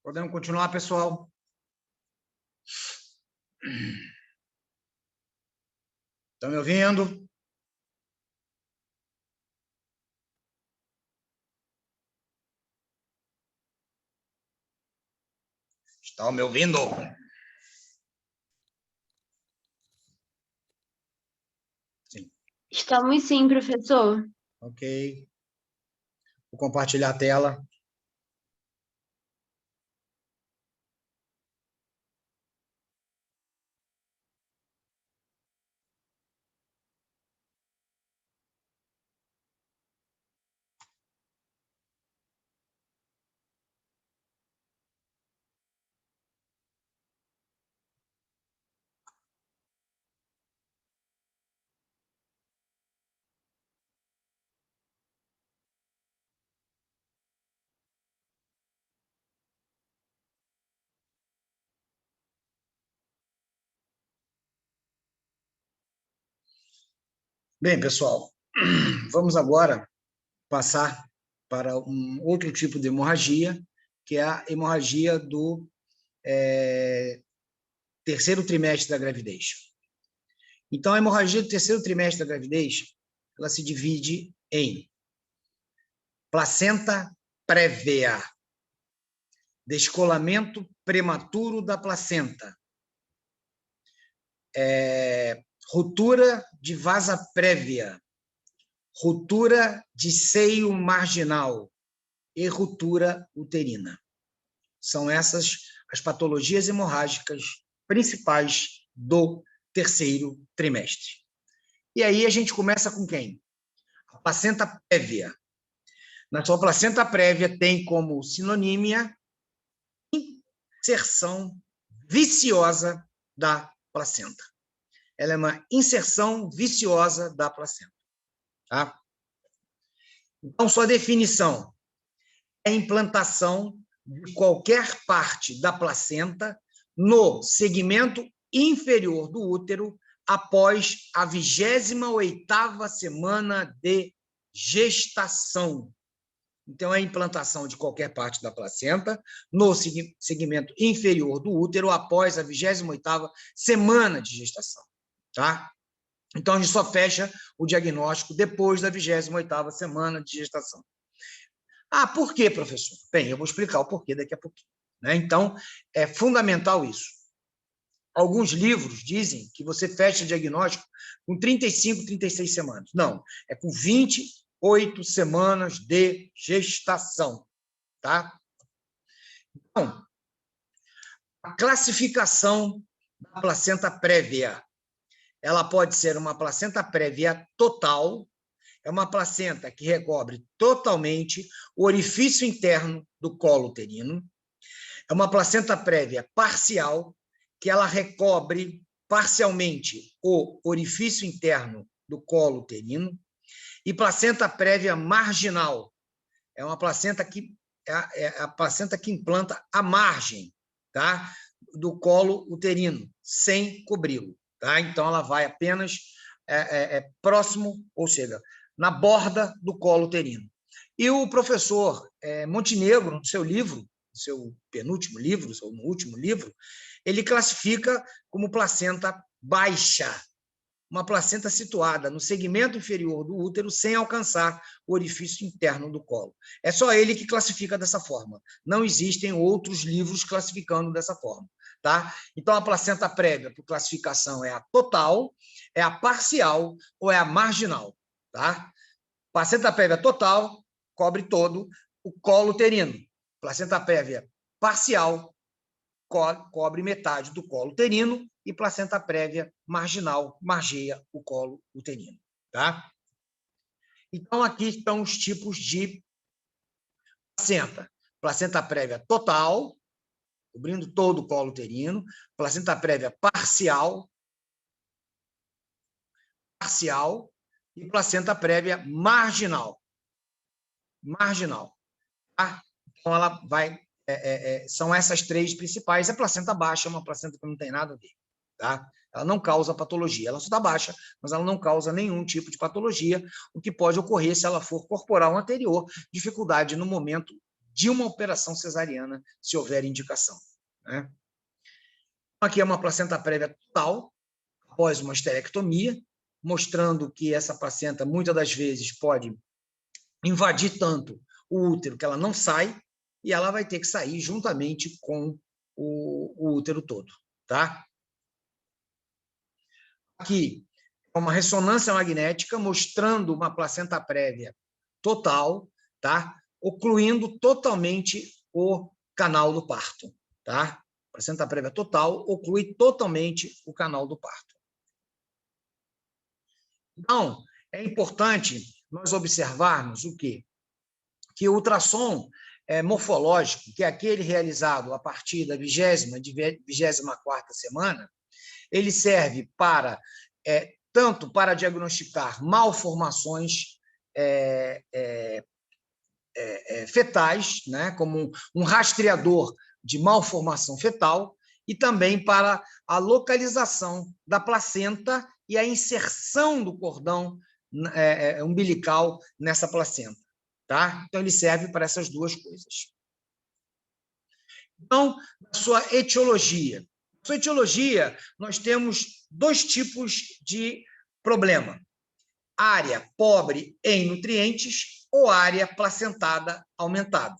Podemos continuar, pessoal? Estão me ouvindo? Estão me ouvindo? Sim. Estamos sim, professor. Ok. Vou compartilhar a tela. Bem, pessoal, vamos agora passar para um outro tipo de hemorragia, que é a hemorragia do terceiro trimestre da gravidez. Então, a hemorragia do terceiro trimestre da gravidez, ela se divide em placenta prévia, descolamento prematuro da placenta, ruptura de vasa prévia, ruptura de seio marginal e ruptura uterina. São essas as patologias hemorrágicas principais do terceiro trimestre. E aí a gente começa com quem? A placenta prévia. Na sua placenta prévia tem como sinonímia inserção viciosa da placenta. Ela é uma inserção viciosa da placenta. Tá? Então, sua definição é a implantação de qualquer parte da placenta no segmento inferior do útero após a 28ª semana de gestação. Então, é a implantação de qualquer parte da placenta no segmento inferior do útero após a 28ª semana de gestação. Tá? Então, a gente só fecha o diagnóstico depois da 28ª semana de gestação. Ah, por quê, professor? Bem, eu vou explicar o porquê daqui a pouquinho. Né? Então, é fundamental isso. Alguns livros dizem que você fecha o diagnóstico com 35, 36 semanas. Não, é com 28 semanas de gestação. Tá? Então, a classificação da placenta prévia. Ela pode ser uma placenta prévia total, é uma placenta que recobre totalmente o orifício interno do colo uterino. É uma placenta prévia parcial, que ela recobre parcialmente o orifício interno do colo uterino. E placenta prévia marginal. É uma placenta que é a placenta que implanta a margem, tá, do colo uterino, sem cobri-lo. Tá? Então, ela vai apenas próximo, ou seja, na borda do colo uterino. E o professor Montenegro, no seu livro, no seu penúltimo livro, ou no último livro, ele classifica como placenta baixa, uma placenta situada no segmento inferior do útero sem alcançar o orifício interno do colo. É só ele que classifica dessa forma. Não existem outros livros classificando dessa forma. Tá? Então, a placenta prévia, por classificação, é a total, é a parcial ou é a marginal. Tá? Placenta prévia total cobre todo o colo uterino. Placenta prévia parcial cobre metade do colo uterino e placenta prévia marginal margeia o colo uterino. Tá? Então, aqui estão os tipos de placenta. Placenta prévia total, cobrindo todo o colo uterino. Placenta prévia parcial e placenta prévia marginal. Tá? Então, ela vai... são essas três principais. A placenta baixa é uma placenta que não tem nada a ver. Tá? Ela não causa patologia. Ela só está baixa, mas ela não causa nenhum tipo de patologia, o que pode ocorrer se ela for corporal anterior, dificuldade no momento de uma operação cesariana, se houver indicação, né? Aqui é uma placenta prévia total, após uma esterectomia, mostrando que essa placenta, muitas das vezes, pode invadir tanto o útero que ela não sai, e ela vai ter que sair juntamente com o útero todo, tá? Aqui é uma ressonância magnética mostrando uma placenta prévia total, tá? Ocluindo totalmente o canal do parto, tá? Placenta prévia total oclui totalmente o canal do parto. Então, é importante nós observarmos o quê? Que o ultrassom morfológico, que é aquele realizado a partir da 24ª semana, ele serve para tanto para diagnosticar malformações fetais, né, como um rastreador de malformação fetal, e também para a localização da placenta e a inserção do cordão umbilical nessa placenta, tá? Então, ele serve para essas duas coisas. Então, a sua etiologia. Na sua etiologia, nós temos dois tipos de problema: área pobre em nutrientes ou área placentada aumentada.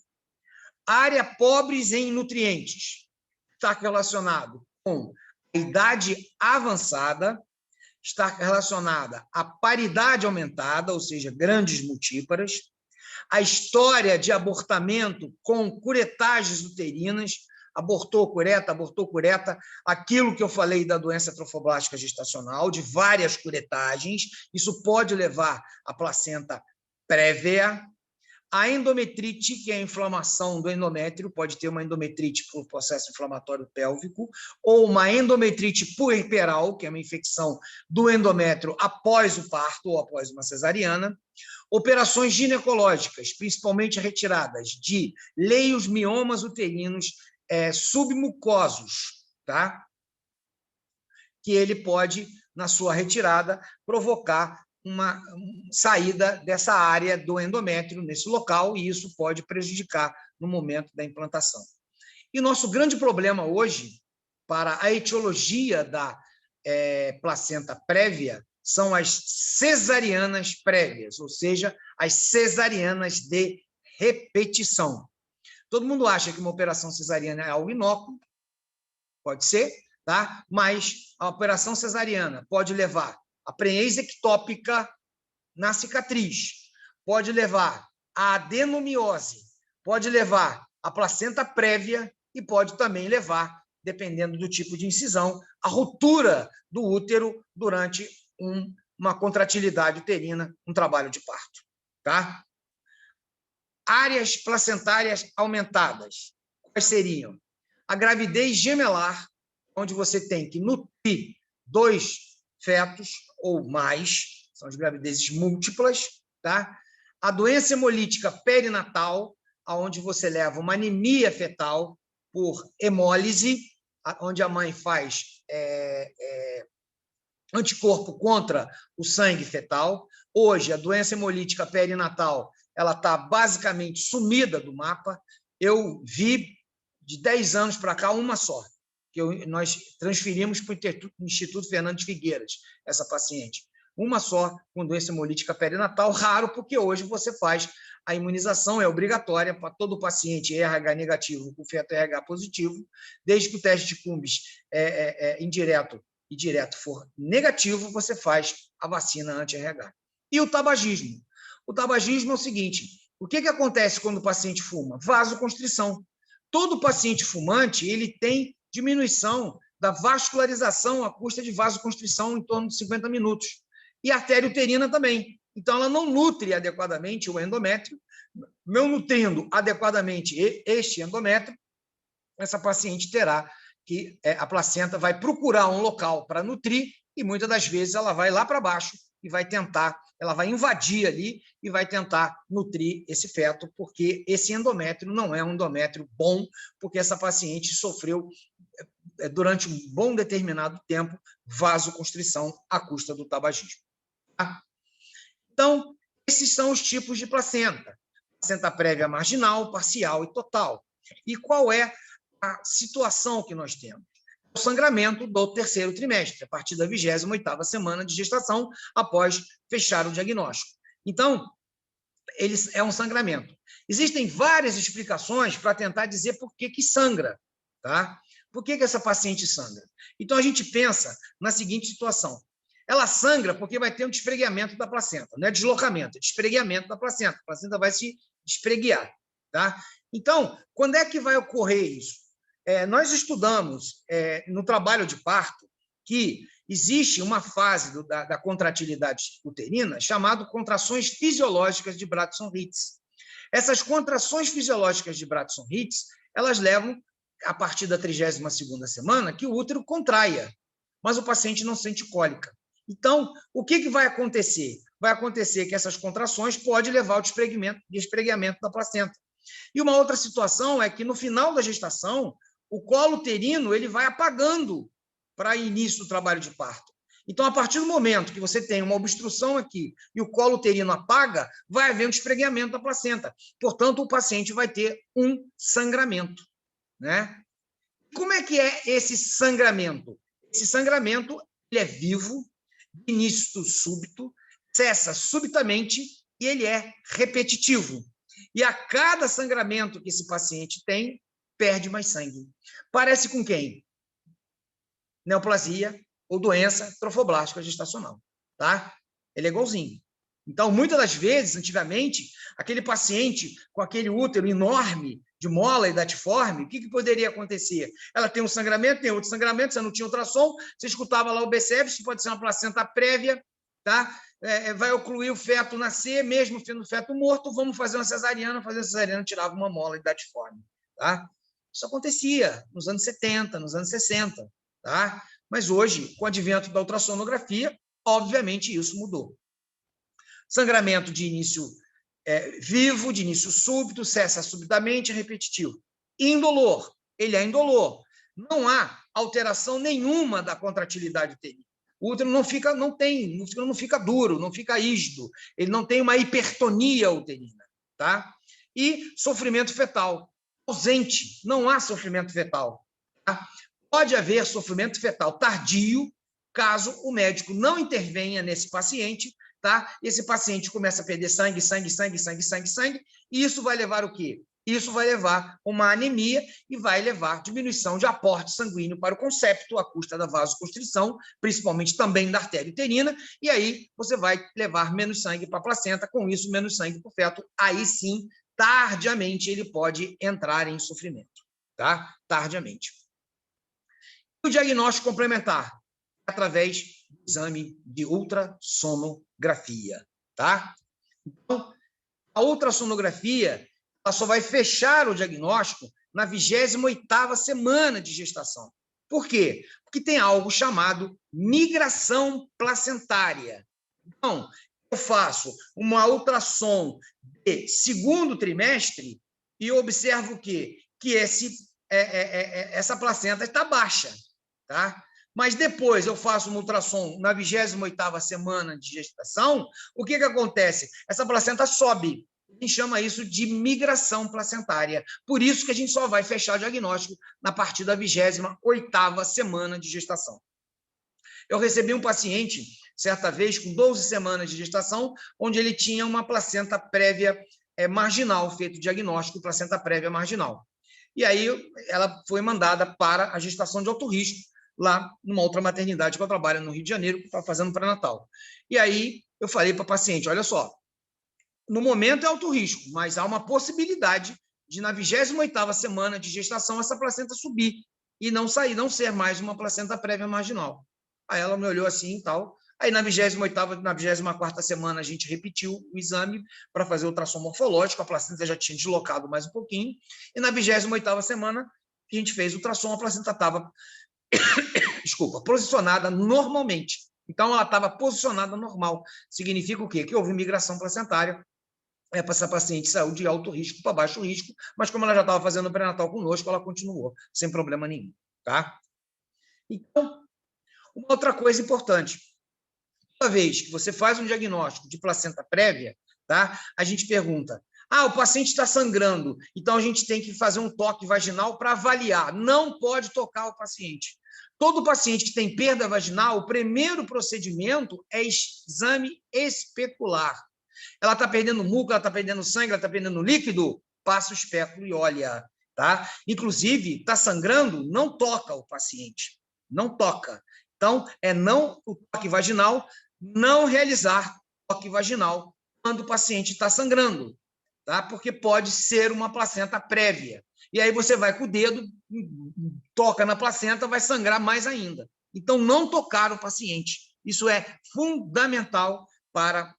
Área pobres em nutrientes está relacionado com a idade avançada, está relacionada à paridade aumentada, ou seja, grandes multíparas, a história de abortamento com curetagens uterinas, abortou cureta, aquilo que eu falei da doença trofoblástica gestacional, de várias curetagens, isso pode levar à placenta prévia. A endometrite, que é a inflamação do endométrio, pode ter uma endometrite por processo inflamatório pélvico, ou uma endometrite puerperal, que é uma infecção do endométrio após o parto ou após uma cesariana. Operações ginecológicas, principalmente retiradas de leios miomas uterinos submucosos, tá? Que ele pode, na sua retirada, provocar uma saída dessa área do endométrio nesse local, e isso pode prejudicar no momento da implantação. E nosso grande problema hoje, para a etiologia da placenta prévia, são as cesarianas prévias, ou seja, as cesarianas de repetição. Todo mundo acha que uma operação cesariana é algo inócuo, pode ser, tá? Mas a operação cesariana pode levar a prenese ectópica na cicatriz, pode levar a adenomiose, pode levar a placenta prévia e pode também levar, dependendo do tipo de incisão, a ruptura do útero durante uma contratilidade uterina, um trabalho de parto, tá? Áreas placentárias aumentadas, quais seriam? A gravidez gemelar, onde você tem que nutrir 2 fetos ou mais, são as gravidezes múltiplas, tá? A doença hemolítica perinatal, onde você leva uma anemia fetal por hemólise, onde a mãe faz anticorpo contra o sangue fetal. Hoje, a doença hemolítica perinatal ela está basicamente sumida do mapa. Eu vi, de 10 anos para cá, uma só, que nós transferimos para o Instituto Fernandes Figueiras, essa paciente. Uma só com doença hemolítica perinatal, raro, porque hoje você faz a imunização, é obrigatória para todo paciente RH negativo com feto RH positivo, desde que o teste de Cumbis indireto e direto for negativo, você faz a vacina anti-RH. E o tabagismo? O tabagismo é o seguinte: o que acontece quando o paciente fuma? Vasoconstrição. Todo paciente fumante ele tem diminuição da vascularização à custa de vasoconstrição em torno de 50 minutos. E a artéria uterina também. Então, ela não nutre adequadamente o endométrio. Não nutrindo adequadamente este endométrio, essa paciente terá que a placenta vai procurar um local para nutrir e muitas das vezes ela vai lá para baixo e vai tentar, ela vai invadir ali e vai tentar nutrir esse feto, porque esse endométrio não é um endométrio bom, porque essa paciente sofreu durante um bom determinado tempo vasoconstrição à custa do tabagismo. Tá? Então, esses são os tipos de placenta. placenta prévia marginal, parcial e total. E qual é a situação que nós temos? O sangramento do terceiro trimestre, a partir da 28ª semana de gestação, após fechar o diagnóstico. Então, é um sangramento. Existem várias explicações para tentar dizer por que sangra, tá? Por que essa paciente sangra? Então, a gente pensa na seguinte situação. Ela sangra porque vai ter um despregueamento da placenta, não é deslocamento, é despregueamento da placenta. A placenta vai se despreguear, tá? Então, quando é que vai ocorrer isso? Nós estudamos no trabalho de parto que existe uma fase da contratilidade uterina chamada contrações fisiológicas de Bradson-Hitz. Essas contrações fisiológicas de Bradson-Hitz, elas levam, a partir da 32ª semana, que o útero contraia, mas o paciente não sente cólica. Então, o que vai acontecer? Vai acontecer que essas contrações podem levar ao despregueamento da placenta. E uma outra situação é que, no final da gestação, o colo uterino ele vai apagando para início do trabalho de parto. Então, a partir do momento que você tem uma obstrução aqui e o colo uterino apaga, vai haver um despregueamento da placenta. Portanto, o paciente vai ter um sangramento, né? Como é que é esse sangramento? Esse sangramento ele é vivo, de início súbito, cessa subitamente e ele é repetitivo. E a cada sangramento que esse paciente tem, perde mais sangue. Parece com quem? Neoplasia ou doença trofoblástica gestacional, tá? Ele é igualzinho. Então, muitas das vezes, antigamente, aquele paciente com aquele útero enorme de mola e datiforme, o que poderia acontecer? Ela tem um sangramento, tem outro sangramento, você não tinha ultrassom, você escutava lá o BCF, isso pode ser uma placenta prévia, tá? Vai ocluir o feto nascer, mesmo sendo feto morto, vamos fazer uma cesariana, tirava uma mola e datiforme, tá? Isso acontecia nos anos 70, nos anos 60, tá? Mas hoje, com o advento da ultrassonografia, obviamente isso mudou. Sangramento de início vivo, de início súbito, cessa subitamente, repetitivo. Indolor, ele é indolor. Não há alteração nenhuma da contratilidade uterina. O útero não fica duro, não fica rígido, ele não tem uma hipertonia uterina, tá? E sofrimento fetal, ausente, não há sofrimento fetal, tá? Pode haver sofrimento fetal tardio, caso o médico não intervenha nesse paciente, tá? Esse paciente começa a perder sangue, e isso vai levar o quê? Isso vai levar uma anemia e vai levar diminuição de aporte sanguíneo para o concepto, à custa da vasoconstrição, principalmente também da artéria uterina, e aí você vai levar menos sangue para a placenta, com isso menos sangue para o feto, aí sim, tardiamente, ele pode entrar em sofrimento, tá? Tardiamente. O diagnóstico complementar, através do exame de ultrassonografia, tá? Então, a ultrassonografia ela só vai fechar o diagnóstico na 28ª semana de gestação. Por quê? Porque tem algo chamado migração placentária. Então, eu faço uma ultrassom de segundo trimestre e observo o quê? Que essa placenta está baixa, tá? Mas depois eu faço um ultrassom na 28ª semana de gestação, o que acontece? Essa placenta sobe. A gente chama isso de migração placentária. Por isso que a gente só vai fechar o diagnóstico na partir da 28ª semana de gestação. Eu recebi um paciente, certa vez, com 12 semanas de gestação, onde ele tinha uma placenta prévia marginal, feito diagnóstico de placenta prévia marginal. E aí ela foi mandada para a gestação de alto risco, lá numa outra maternidade que eu trabalho no Rio de Janeiro, que está fazendo pré-natal. E aí eu falei para a paciente, olha só, no momento é alto risco, mas há uma possibilidade de, na 28ª semana de gestação, essa placenta subir e não ser mais uma placenta prévia marginal. Aí ela me olhou assim e tal. Aí, na 28ª, na 24ª semana, a gente repetiu o exame para fazer o ultrassom morfológico, a placenta já tinha deslocado mais um pouquinho, e na 28ª semana, a gente fez o ultrassom, a placenta estava, posicionada normalmente. Então, ela estava posicionada normal. Significa o quê? Que houve migração placentária. Essa paciente saiu de alto risco para baixo risco, mas como ela já estava fazendo o pré-natal conosco, ela continuou, sem problema nenhum, tá? Então, uma outra coisa importante, toda vez que você faz um diagnóstico de placenta prévia, tá? A gente pergunta, Ah, o paciente está sangrando, então a gente tem que fazer um toque vaginal para avaliar. Não pode tocar o paciente. Todo paciente que tem perda vaginal, o primeiro procedimento é exame especular. Ela está perdendo muco, ela está perdendo sangue, ela está perdendo líquido, passa o espéculo e olha, tá? Inclusive, está sangrando, não toca o paciente, não toca. Então, não o toque vaginal, não realizar toque vaginal quando o paciente está sangrando, tá? Porque pode ser uma placenta prévia. E aí você vai com o dedo, toca na placenta, vai sangrar mais ainda. Então, não tocar o paciente. Isso é fundamental para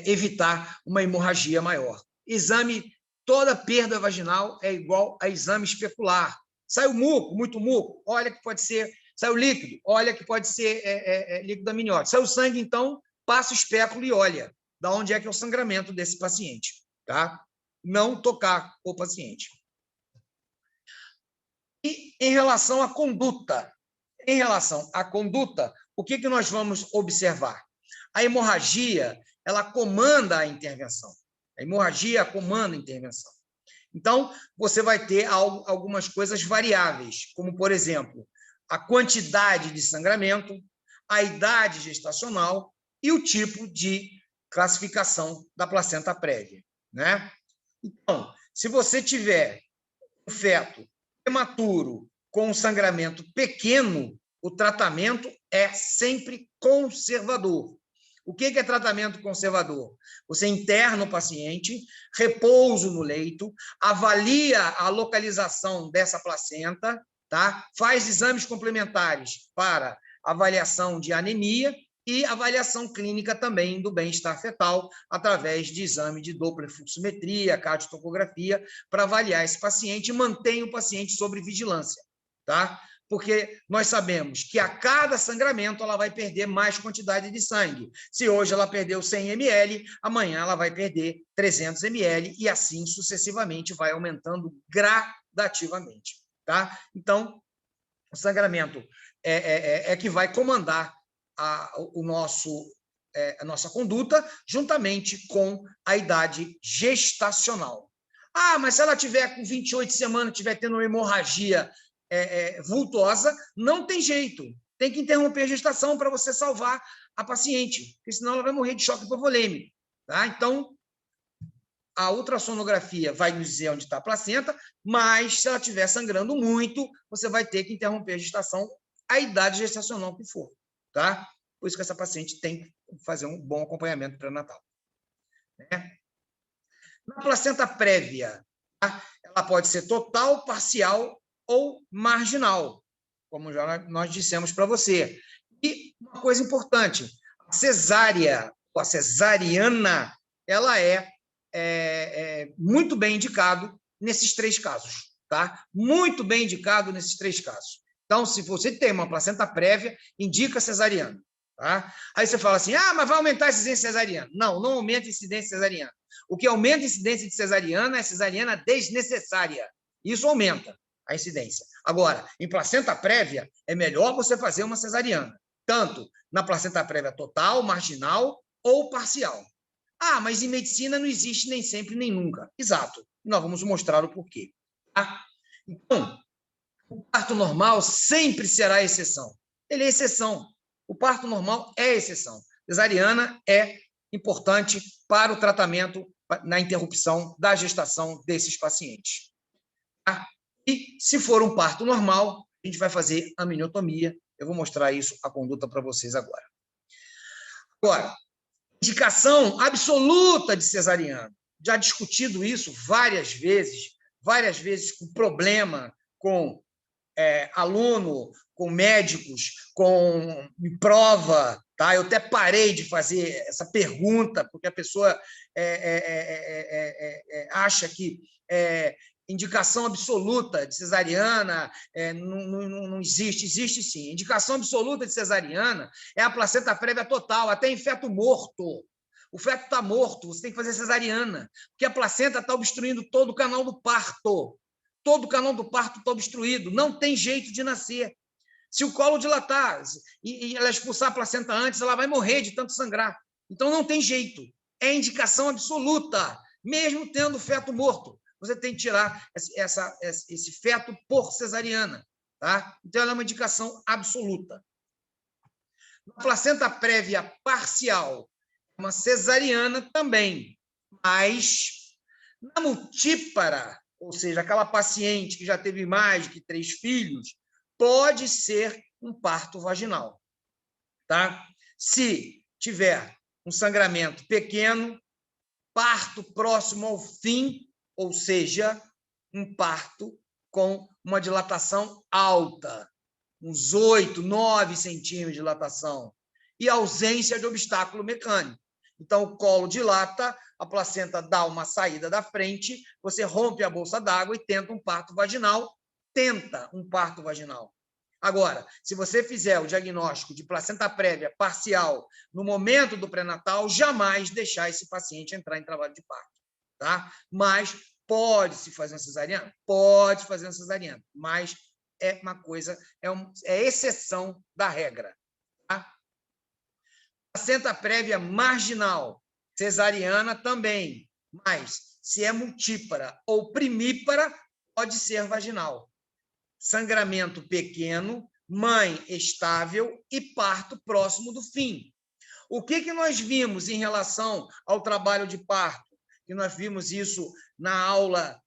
evitar uma hemorragia maior. Exame, toda perda vaginal é igual a exame especular. Sai o muco, muito muco, olha que pode ser. Sai o líquido, olha que pode ser líquido amniótico. Sai o sangue, então, passa o espéculo e olha de onde é que é o sangramento desse paciente. Tá? Não tocar o paciente. E em relação à conduta, o que nós vamos observar? A hemorragia, ela comanda a intervenção. A hemorragia comanda a intervenção. Então, você vai ter algumas coisas variáveis, como, por exemplo, a quantidade de sangramento, a idade gestacional e o tipo de classificação da placenta prévia, né? Então, se você tiver um feto prematuro com um sangramento pequeno, o tratamento é sempre conservador. O que é tratamento conservador? Você interna o paciente, repouso no leito, avalia a localização dessa placenta, tá? Faz exames complementares para avaliação de anemia e avaliação clínica também do bem-estar fetal, através de exame de dopplerfluximetria, cardiotocografia, para avaliar esse paciente e mantém o paciente sob vigilância, tá? Porque nós sabemos que a cada sangramento ela vai perder mais quantidade de sangue. Se hoje ela perdeu 100 ml, amanhã ela vai perder 300 ml e assim sucessivamente vai aumentando gradativamente, tá? Então, o sangramento é que vai comandar a nossa conduta, juntamente com a idade gestacional. Ah, mas se ela tiver com 28 semanas, tiver tendo uma hemorragia vultosa, não tem jeito. Tem que interromper a gestação para você salvar a paciente, porque senão ela vai morrer de choque hipovolêmico. Tá? Então, a ultrassonografia vai nos dizer onde está a placenta, mas se ela estiver sangrando muito, você vai ter que interromper a gestação, a idade gestacional que for. Tá? Por isso que essa paciente tem que fazer um bom acompanhamento pré-natal. Né? Na placenta prévia, tá? Ela pode ser total, parcial ou marginal, como já nós dissemos para você. E uma coisa importante, a cesárea, a cesariana, ela é muito bem indicado nesses 3 casos, tá? Muito bem indicado nesses 3 casos. Então, se você tem uma placenta prévia, indica cesariana, tá? Aí você fala assim, mas vai aumentar a incidência cesariana. Não, não aumenta a incidência cesariana. O que aumenta a incidência de cesariana é cesariana desnecessária. Isso aumenta a incidência. Agora, em placenta prévia, é melhor você fazer uma cesariana, tanto na placenta prévia total, marginal ou parcial. Mas em medicina não existe nem sempre nem nunca. Exato. Nós vamos mostrar o porquê. Tá? Então, o parto normal sempre será exceção. Ele é exceção. O parto normal é exceção. Cesariana é importante para o tratamento na interrupção da gestação desses pacientes. Tá? E, se for um parto normal, a gente vai fazer amniotomia. Eu vou mostrar isso, a conduta, para vocês agora. Agora, indicação absoluta de cesariana. Já discutido isso várias vezes com problema, com aluno, com médicos, com prova. Tá? Eu até parei de fazer essa pergunta, porque a pessoa acha que indicação absoluta de cesariana não existe. Existe sim. Indicação absoluta de cesariana é a placenta prévia total, até em feto morto. O feto está morto, você tem que fazer cesariana, porque a placenta está obstruindo todo o canal do parto. Todo o canal do parto está obstruído, não tem jeito de nascer. Se o colo dilatar e ela expulsar a placenta antes, ela vai morrer de tanto sangrar. Então, não tem jeito. É indicação absoluta. mesmo tendo feto morto. Você tem que tirar esse feto por cesariana. Tá? Então, ela é uma indicação absoluta. Na placenta prévia parcial, uma cesariana também, mas na multípara, ou seja, aquela paciente que já teve mais de 3 filhos, pode ser um parto vaginal. Tá? Se tiver um sangramento pequeno, parto próximo ao fim, ou seja, um parto com uma dilatação alta, uns 8, 9 centímetros de dilatação, e ausência de obstáculo mecânico. Então, o colo dilata, a placenta dá uma saída da frente, você rompe a bolsa d'água e tenta um parto vaginal. Agora, se você fizer o diagnóstico de placenta prévia parcial no momento do pré-natal, jamais deixar esse paciente entrar em trabalho de parto. Tá? Mas pode-se fazer uma cesariana? Pode fazer uma cesariana, mas é uma coisa, é exceção da regra. Tá? Placenta prévia marginal, cesariana também, mas se é multípara ou primípara, pode ser vaginal. Sangramento pequeno, mãe estável e parto próximo do fim. O que nós vimos em relação ao trabalho de parto? E nós vimos isso na aula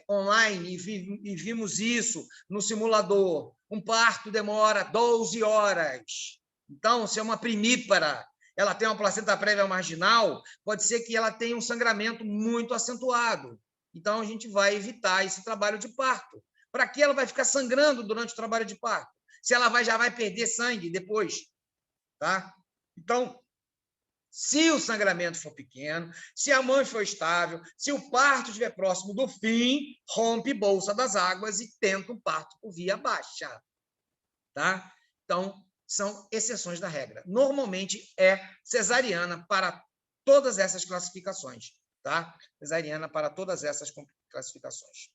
online e vimos isso no simulador. Um parto demora 12 horas. Então, se é uma primípara, ela tem uma placenta prévia marginal, pode ser que ela tenha um sangramento muito acentuado. Então, a gente vai evitar esse trabalho de parto. Para que ela vai ficar sangrando durante o trabalho de parto? Se ela já vai perder sangue depois. Tá? Então, se o sangramento for pequeno, se a mãe for estável, se o parto estiver próximo do fim, rompe bolsa das águas e tenta um parto por via baixa. Tá? Então, são exceções da regra. Normalmente é cesariana para todas essas classificações. Tá? Cesariana para todas essas classificações.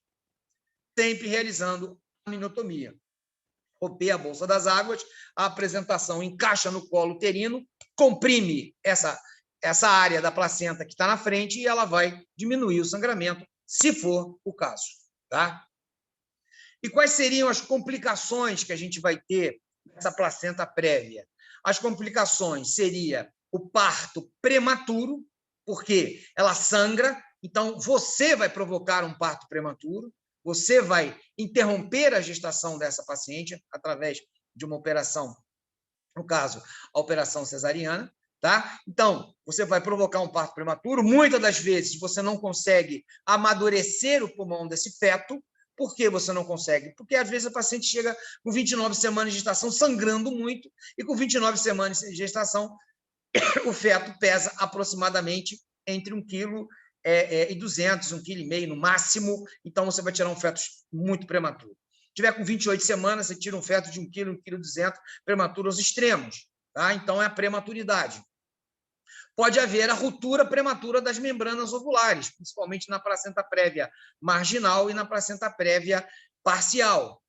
Sempre realizando a amniotomia. Romper a bolsa das águas, a apresentação encaixa no colo uterino, comprime essa área da placenta que está na frente e ela vai diminuir o sangramento, se for o caso. Tá? E quais seriam as complicações que a gente vai ter nessa placenta prévia? As complicações seria o parto prematuro, porque ela sangra, então você vai provocar um parto prematuro, você vai interromper a gestação dessa paciente através de uma operação, no caso, a operação cesariana, tá? Então, você vai provocar um parto prematuro, muitas das vezes você não consegue amadurecer o pulmão desse feto. Por que você não consegue? Porque, às vezes, a paciente chega com 29 semanas de gestação sangrando muito, e com 29 semanas de gestação, o feto pesa aproximadamente entre 1,2 kg e 1,5 kg no máximo, então você vai tirar um feto muito prematuro. Se tiver com 28 semanas, você tira um feto de 1 kg, 1,2 kg prematuro aos extremos. Tá? Então, é a prematuridade. Pode haver a ruptura prematura das membranas ovulares, principalmente na placenta prévia marginal e na placenta prévia parcial.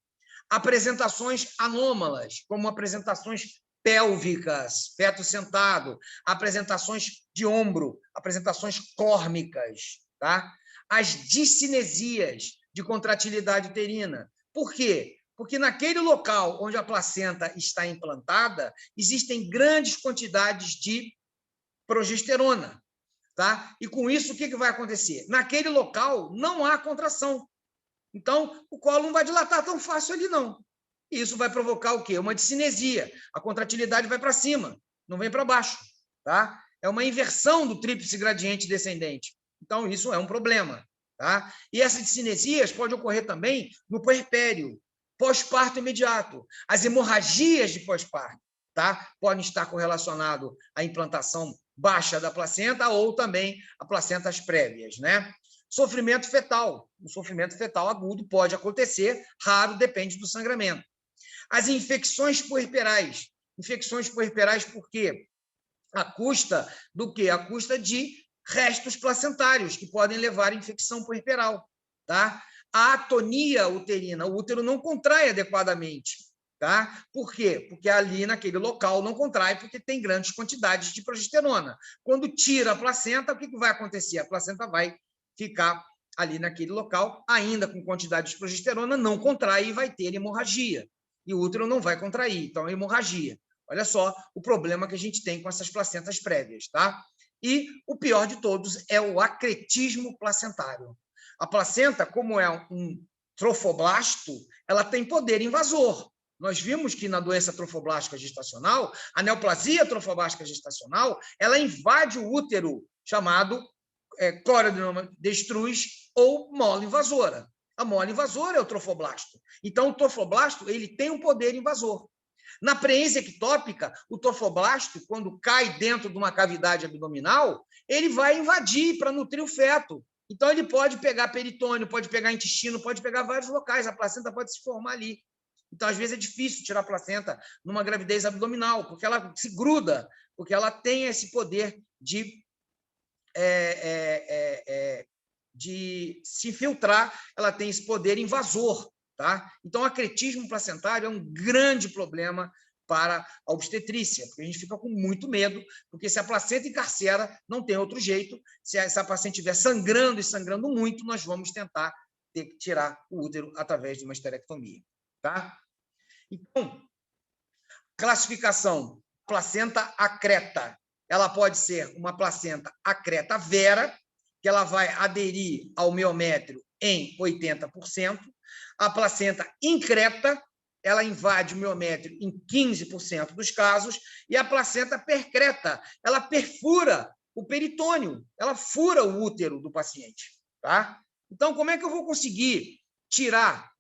Apresentações anômalas, como apresentações pélvicas, feto sentado, apresentações de ombro, apresentações córmicas, tá? As discinesias de contratilidade uterina. Por quê? Porque naquele local onde a placenta está implantada, existem grandes quantidades de progesterona, tá? E com isso, o que vai acontecer? Naquele local não há contração. Então, o colo não vai dilatar tão fácil ali, não. E isso vai provocar o quê? Uma discinesia. A contratilidade vai para cima, não vem para baixo. Tá? É uma inversão do tríplice gradiente descendente. Então, isso é um problema. Tá? E essas discinesias podem ocorrer também no puerpério, pós-parto imediato. As hemorragias de pós-parto, tá? Podem estar correlacionadas à implantação baixa da placenta ou também a placentas prévias, né? Sofrimento fetal. O sofrimento fetal agudo pode acontecer, raro, depende do sangramento. As infecções puerperais. Infecções puerperais por quê? À custa do quê? À custa de restos placentários, que podem levar à infecção puerperal. Tá? A atonia uterina. O útero não contrai adequadamente. Tá? Por quê? Porque ali naquele local não contrai, porque tem grandes quantidades de progesterona. Quando tira a placenta, o que vai acontecer? A placenta vai ficar ali naquele local, ainda com quantidade de progesterona, não contrai e vai ter hemorragia. E o útero não vai contrair, então é hemorragia. Olha só o problema que a gente tem com essas placentas prévias, tá? E o pior de todos é o acretismo placentário. A placenta, como é um trofoblasto, ela tem poder invasor. Nós vimos que na doença trofoblástica gestacional, a neoplasia trofoblástica gestacional, ela invade o útero, chamado cloriadenoma destrus ou mola invasora. A mola invasora é o trofoblasto. Então, o trofoblasto ele tem um poder invasor. Na preência ectópica, o trofoblasto, quando cai dentro de uma cavidade abdominal, ele vai invadir para nutrir o feto. Então, ele pode pegar peritônio, pode pegar intestino, pode pegar vários locais. A placenta pode se formar ali. Então, às vezes, é difícil tirar a placenta numa gravidez abdominal, porque ela se gruda, porque ela tem esse poder de se infiltrar, ela tem esse poder invasor. Tá? Então, o acretismo placentário é um grande problema para a obstetrícia, porque a gente fica com muito medo, porque se a placenta encarcera, não tem outro jeito. Se essa paciente estiver sangrando e sangrando muito, nós vamos tentar ter que tirar o útero através de uma esterectomia. Tá? Então, classificação, placenta acreta. Ela pode ser uma placenta acreta vera, que ela vai aderir ao miométrio em 80%. A placenta increta, ela invade o miométrio em 15% dos casos. E a placenta percreta, ela perfura o peritônio, ela fura o útero do paciente. Tá? Então, como é que eu vou conseguir tirar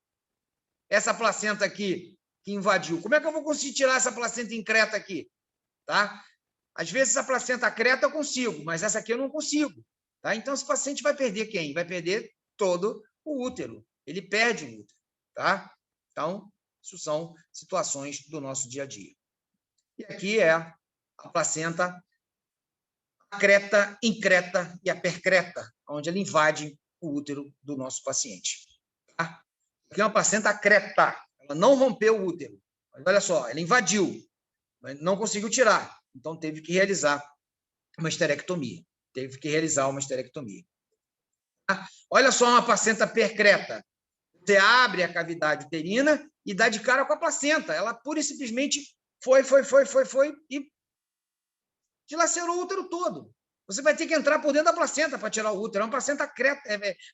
essa placenta aqui que invadiu? Como é que eu vou conseguir tirar essa placenta increta aqui? Tá? Às vezes, essa placenta creta eu consigo, mas essa aqui eu não consigo. Tá? Então, esse paciente vai perder quem? Vai perder todo o útero. Ele perde o útero. Tá? Então, isso são situações do nosso dia a dia. E aqui é a placenta acreta, increta e a percreta, onde ela invade o útero do nosso paciente. Tá? Aqui é uma placenta acreta. Ela não rompeu o útero. Mas olha só, ela invadiu, mas não conseguiu tirar. Então, teve que realizar uma esterectomia. Olha só uma placenta percreta. Você abre a cavidade uterina e dá de cara com a placenta. Ela pura e simplesmente foi e dilacerou o útero todo. Você vai ter que entrar por dentro da placenta para tirar o útero. É uma placenta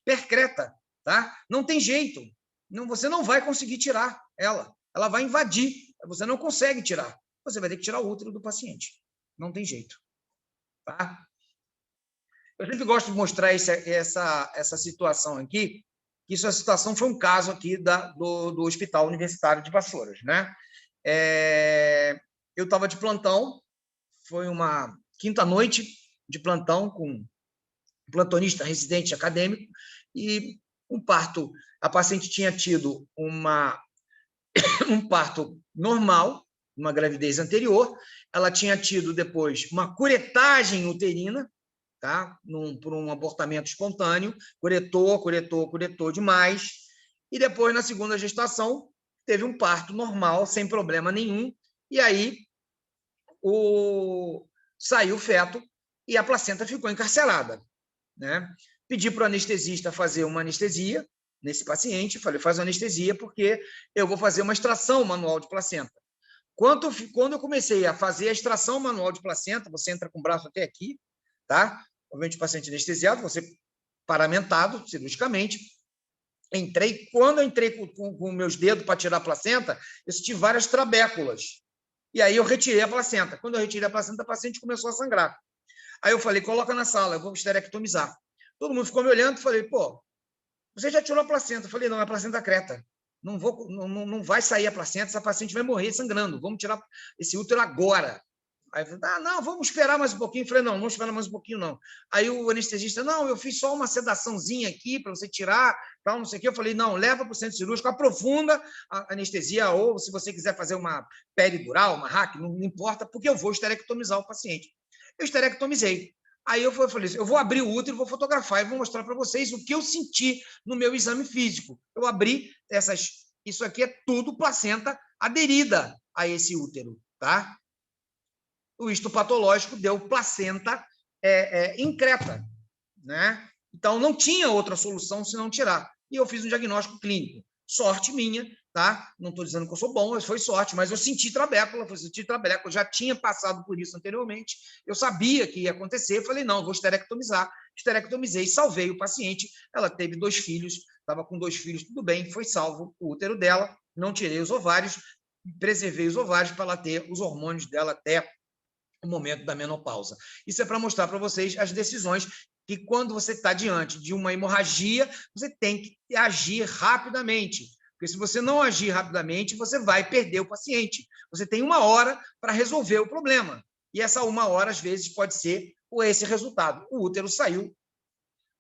percreta. Tá? Não tem jeito. Você não vai conseguir tirar ela. Ela vai invadir. Você não consegue tirar. Você vai ter que tirar o útero do paciente. Não tem jeito. Tá? Eu sempre gosto de mostrar essa situação aqui, que essa situação foi um caso aqui do Hospital Universitário de Vassouras. Né? Eu estava de plantão, foi uma quinta-noite de plantão com um plantonista residente acadêmico, e um parto, a paciente tinha tido um parto normal, uma gravidez anterior, ela tinha tido depois uma curetagem uterina, tá? Por um abortamento espontâneo, curetou demais, e depois, na segunda gestação, teve um parto normal, sem problema nenhum, e aí saiu o feto e a placenta ficou encarcerada. Né? Pedi para o anestesista fazer uma anestesia nesse paciente, falei, faz uma anestesia porque eu vou fazer uma extração manual de placenta. Quando eu comecei a fazer a extração manual de placenta, você entra com o braço até aqui, tá? Obviamente o paciente anestesiado, você paramentado cirurgicamente. Quando eu entrei com meus dedos para tirar a placenta, eu senti várias trabéculas. E aí eu retirei a placenta. Quando eu retirei a placenta, a paciente começou a sangrar. Aí eu falei, coloca na sala, eu vou esterectomizar. Todo mundo ficou me olhando e falei, pô, você já tirou a placenta? Eu falei, não, é a placenta creta. Não vai sair a placenta, essa paciente vai morrer sangrando. Vamos tirar esse útero agora. Aí eu falei, não, vamos esperar mais um pouquinho. Eu falei, não, vamos esperar mais um pouquinho, não. Aí o anestesista, não, eu fiz só uma sedaçãozinha aqui para você tirar, tal, não sei o quê. Eu falei, não, leva para o centro cirúrgico, aprofunda a anestesia, ou se você quiser fazer uma peridural, uma hack, não importa, porque eu vou esterectomizar o paciente. Eu esterectomizei. Aí eu falei assim, eu vou abrir o útero, vou fotografar e vou mostrar para vocês o que eu senti no meu exame físico. Eu abri isso aqui é tudo placenta aderida a esse útero, tá? O histopatológico deu placenta increta, né? Então, não tinha outra solução senão tirar. E eu fiz um diagnóstico clínico. Sorte minha, tá? Não estou dizendo que eu sou bom, mas foi sorte, mas eu senti trabécula, eu já tinha passado por isso anteriormente, eu sabia que ia acontecer, eu falei, não, eu vou esterectomizar. Esterectomizei, salvei o paciente, ela teve 2 filhos, estava com 2 filhos, tudo bem, foi salvo o útero dela, não tirei os ovários, preservei os ovários para ela ter os hormônios dela até o momento da menopausa. Isso é para mostrar para vocês as decisões que, quando você está diante de uma hemorragia, você tem que agir rapidamente. Porque se você não agir rapidamente, você vai perder o paciente. Você tem 1 hora para resolver o problema. E essa 1 hora, às vezes, pode ser esse resultado. O útero saiu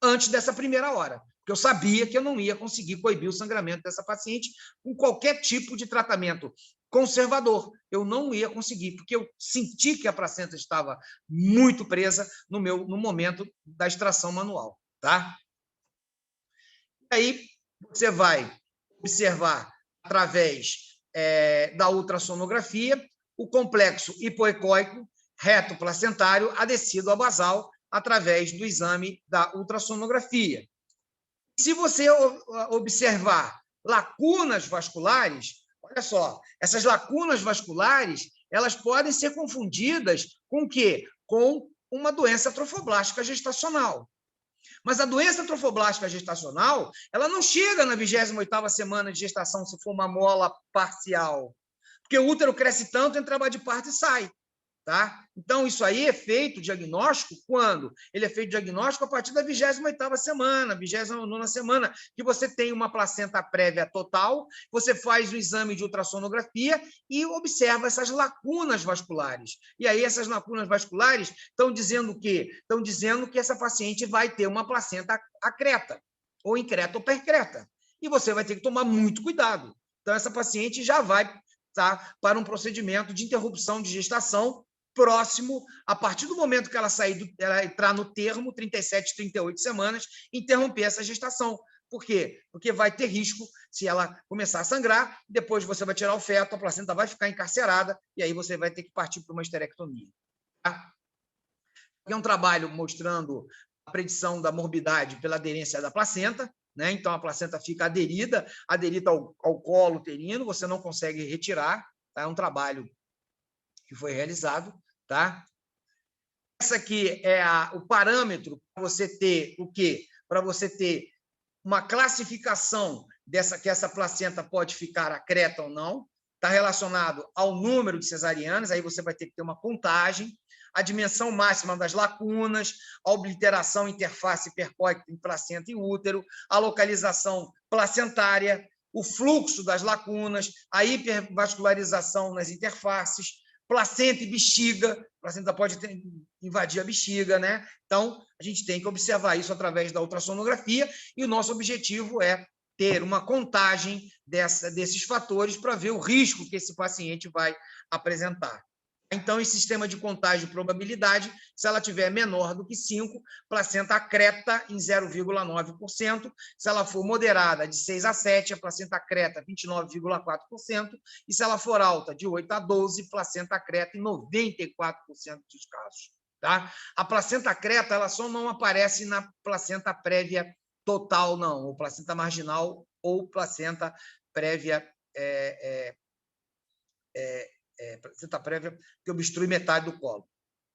antes dessa primeira hora, porque eu sabia que eu não ia conseguir coibir o sangramento dessa paciente com qualquer tipo de tratamento conservador. Eu não ia conseguir, porque eu senti que a placenta estava muito presa no momento da extração manual, tá? E aí você vai observar, através da ultrassonografia, o complexo hipoecóico reto placentário adecido a basal através do exame da ultrassonografia. Se você observar lacunas vasculares, olha só, essas lacunas vasculares, elas podem ser confundidas com o quê? Com uma doença trofoblástica gestacional. Mas a doença trofoblástica gestacional, ela não chega na 28ª semana de gestação, se for uma mola parcial. Porque o útero cresce tanto, entra trabalho de parto e sai. Tá? Então, isso aí é feito diagnóstico quando? Ele é feito diagnóstico a partir da 28ª semana, 29ª semana, que você tem uma placenta prévia total, você faz o exame de ultrassonografia e observa essas lacunas vasculares. E aí, essas lacunas vasculares estão dizendo o quê? Estão dizendo que essa paciente vai ter uma placenta acreta, ou increta ou percreta. E você vai ter que tomar muito cuidado. Então, essa paciente já vai para um procedimento de interrupção de gestação próximo, a partir do momento que ela ela entrar no termo, 37, 38 semanas, interromper essa gestação. Por quê? Porque vai ter risco se ela começar a sangrar, depois você vai tirar o feto, a placenta vai ficar encarcerada, e aí você vai ter que partir para uma esterectomia. Tá? Aqui é um trabalho mostrando a predição da morbidade pela aderência da placenta, né? Então, a placenta fica aderida ao colo uterino, você não consegue retirar, tá? É um trabalho que foi realizado, tá? Essa aqui é o parâmetro para você ter o quê? Para você ter uma classificação que essa placenta pode ficar acreta ou não, está relacionado ao número de cesarianas, aí você vai ter que ter uma contagem, a dimensão máxima das lacunas, a obliteração interface hipercóica em placenta e útero, a localização placentária, o fluxo das lacunas, a hipervascularização nas interfaces, placenta e bexiga, a placenta pode invadir a bexiga, né? Então, a gente tem que observar isso através da ultrassonografia e o nosso objetivo é ter uma contagem desses fatores para ver o risco que esse paciente vai apresentar. Então, em sistema de contagem de probabilidade, se ela tiver menor do que 5, placenta acreta em 0,9%. Se ela for moderada, de 6 a 7, a placenta acreta 29,4%. E se ela for alta, de 8 a 12, placenta acreta em 94% dos casos. Tá? A placenta acreta ela só não aparece na placenta prévia total, não, ou placenta marginal ou placenta prévia placenta prévia que obstrui metade do colo.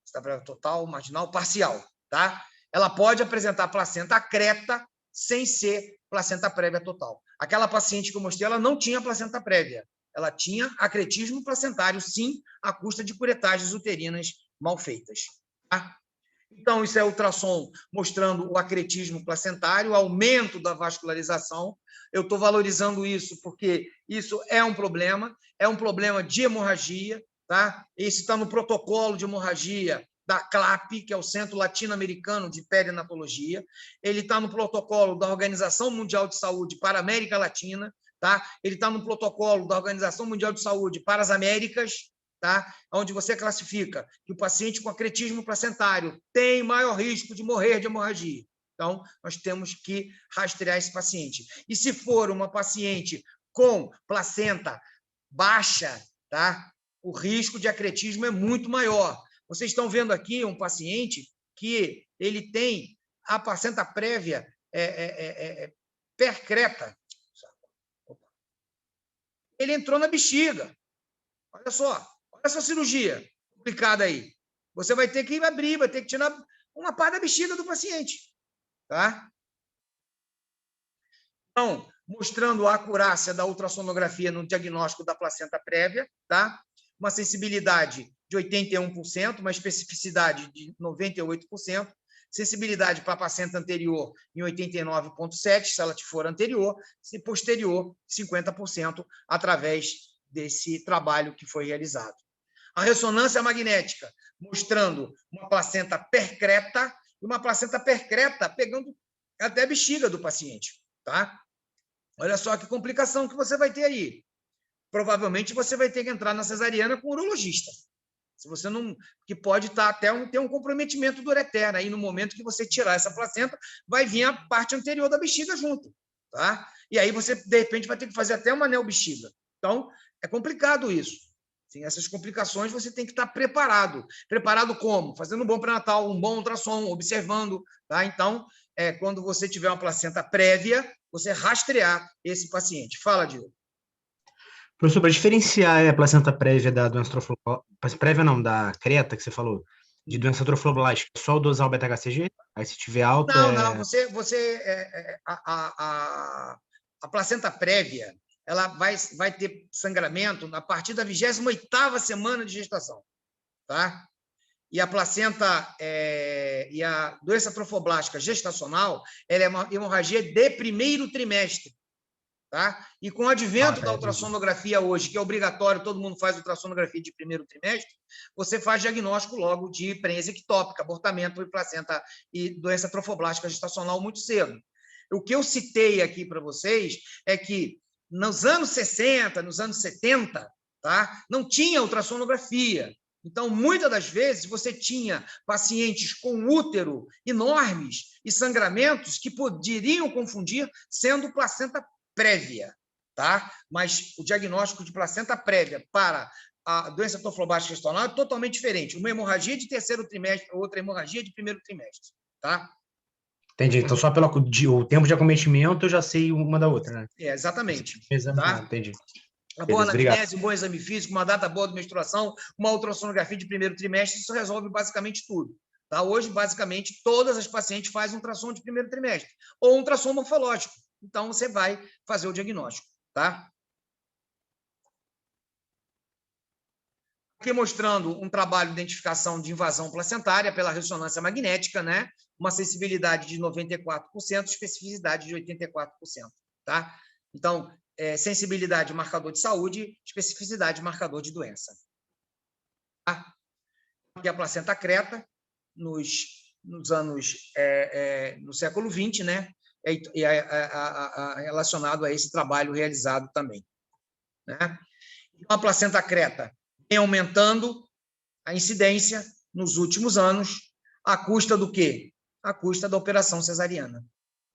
Placenta prévia total, marginal, parcial, tá? Ela pode apresentar placenta acreta sem ser placenta prévia total. Aquela paciente que eu mostrei, ela não tinha placenta prévia. Ela tinha acretismo placentário, sim, à custa de curetagens uterinas mal feitas. Tá? Então, isso é ultrassom mostrando o acretismo placentário, o aumento da vascularização. Eu estou valorizando isso porque isso é um problema de hemorragia. Tá? Esse está no protocolo de hemorragia da CLAP, que é o Centro Latino-Americano de Perinatologia. Ele está no protocolo da Organização Mundial de Saúde para a América Latina. Tá? Ele está no protocolo da Organização Mundial de Saúde para as Américas, tá? Onde você classifica que o paciente com acretismo placentário tem maior risco de morrer de hemorragia. Então, nós temos que rastrear esse paciente. E se for uma paciente com placenta baixa, tá? O risco de acretismo é muito maior. Vocês estão vendo aqui um paciente que ele tem a placenta prévia percreta. Ele entrou na bexiga. Olha só, olha essa cirurgia complicada aí. Você vai ter que abrir, vai ter que tirar uma parte da bexiga do paciente, tá? Então, mostrando a acurácia da ultrassonografia no diagnóstico da placenta prévia, tá? Uma sensibilidade de 81%, uma especificidade de 98%, sensibilidade para a placenta anterior em 89,7%, se ela for anterior, se posterior, 50%, através desse trabalho que foi realizado. A ressonância magnética, mostrando uma placenta percreta, e uma placenta percreta pegando até a bexiga do paciente, tá? Olha só que complicação que você vai ter aí. Provavelmente você vai ter que entrar na cesariana com o urologista. Se você não, que pode estar até ter um comprometimento do ureter. Aí, no momento que você tirar essa placenta, vai vir a parte anterior da bexiga junto, tá? E aí você, de repente, vai ter que fazer até uma neobexiga. Então, é complicado isso. Assim, essas complicações você tem que estar preparado. Preparado como? Fazendo um bom pré-natal, um bom ultrassom, observando, tá? Então, quando você tiver uma placenta prévia, você rastrear esse paciente. Fala, Diogo. Professor, para diferenciar a placenta prévia da doença trofoblástica, prévia não, da creta que você falou, de doença trofoblástica, só dosar o beta-HCG? Aí se tiver alta... Não, a placenta prévia, ela vai ter sangramento a partir da 28ª semana de gestação, tá? E a placenta, e a doença trofoblástica gestacional, ela é uma hemorragia de primeiro trimestre, tá? E com o advento da ultrassonografia hoje, que é obrigatório, todo mundo faz ultrassonografia de primeiro trimestre, você faz diagnóstico logo de prenese ectópica, abortamento e placenta e doença trofoblástica gestacional muito cedo. O que eu citei aqui para vocês é que nos anos 60, nos anos 70, tá? Não tinha ultrassonografia. Então, muitas das vezes, você tinha pacientes com útero enormes e sangramentos que poderiam confundir sendo placenta prévia, tá? Mas o diagnóstico de placenta prévia para a doença trofoblástica gestacional é totalmente diferente. Uma hemorragia de terceiro trimestre, outra hemorragia de primeiro trimestre, tá? Entendi. Então, só pelo o tempo de acometimento, eu já sei uma da outra, né? Exatamente. Tá? Entendi. Uma boa anamnese, um bom exame físico, uma data boa de menstruação, uma ultrassonografia de primeiro trimestre, isso resolve basicamente tudo. Tá? Hoje, basicamente, todas as pacientes fazem um ultrassom de primeiro trimestre, ou um ultrassom morfológico. Então, você vai fazer o diagnóstico. Tá? Aqui mostrando um trabalho de identificação de invasão placentária pela ressonância magnética, né? Uma sensibilidade de 94%, especificidade de 84%. Tá? Então, sensibilidade marcador de saúde, especificidade marcador de doença. Tá? Aqui a placenta creta, nos anos, no século XX, né? E relacionado a esse trabalho realizado também. Né? Então, a placenta creta vem aumentando a incidência nos últimos anos, à custa do quê? À custa da operação cesariana.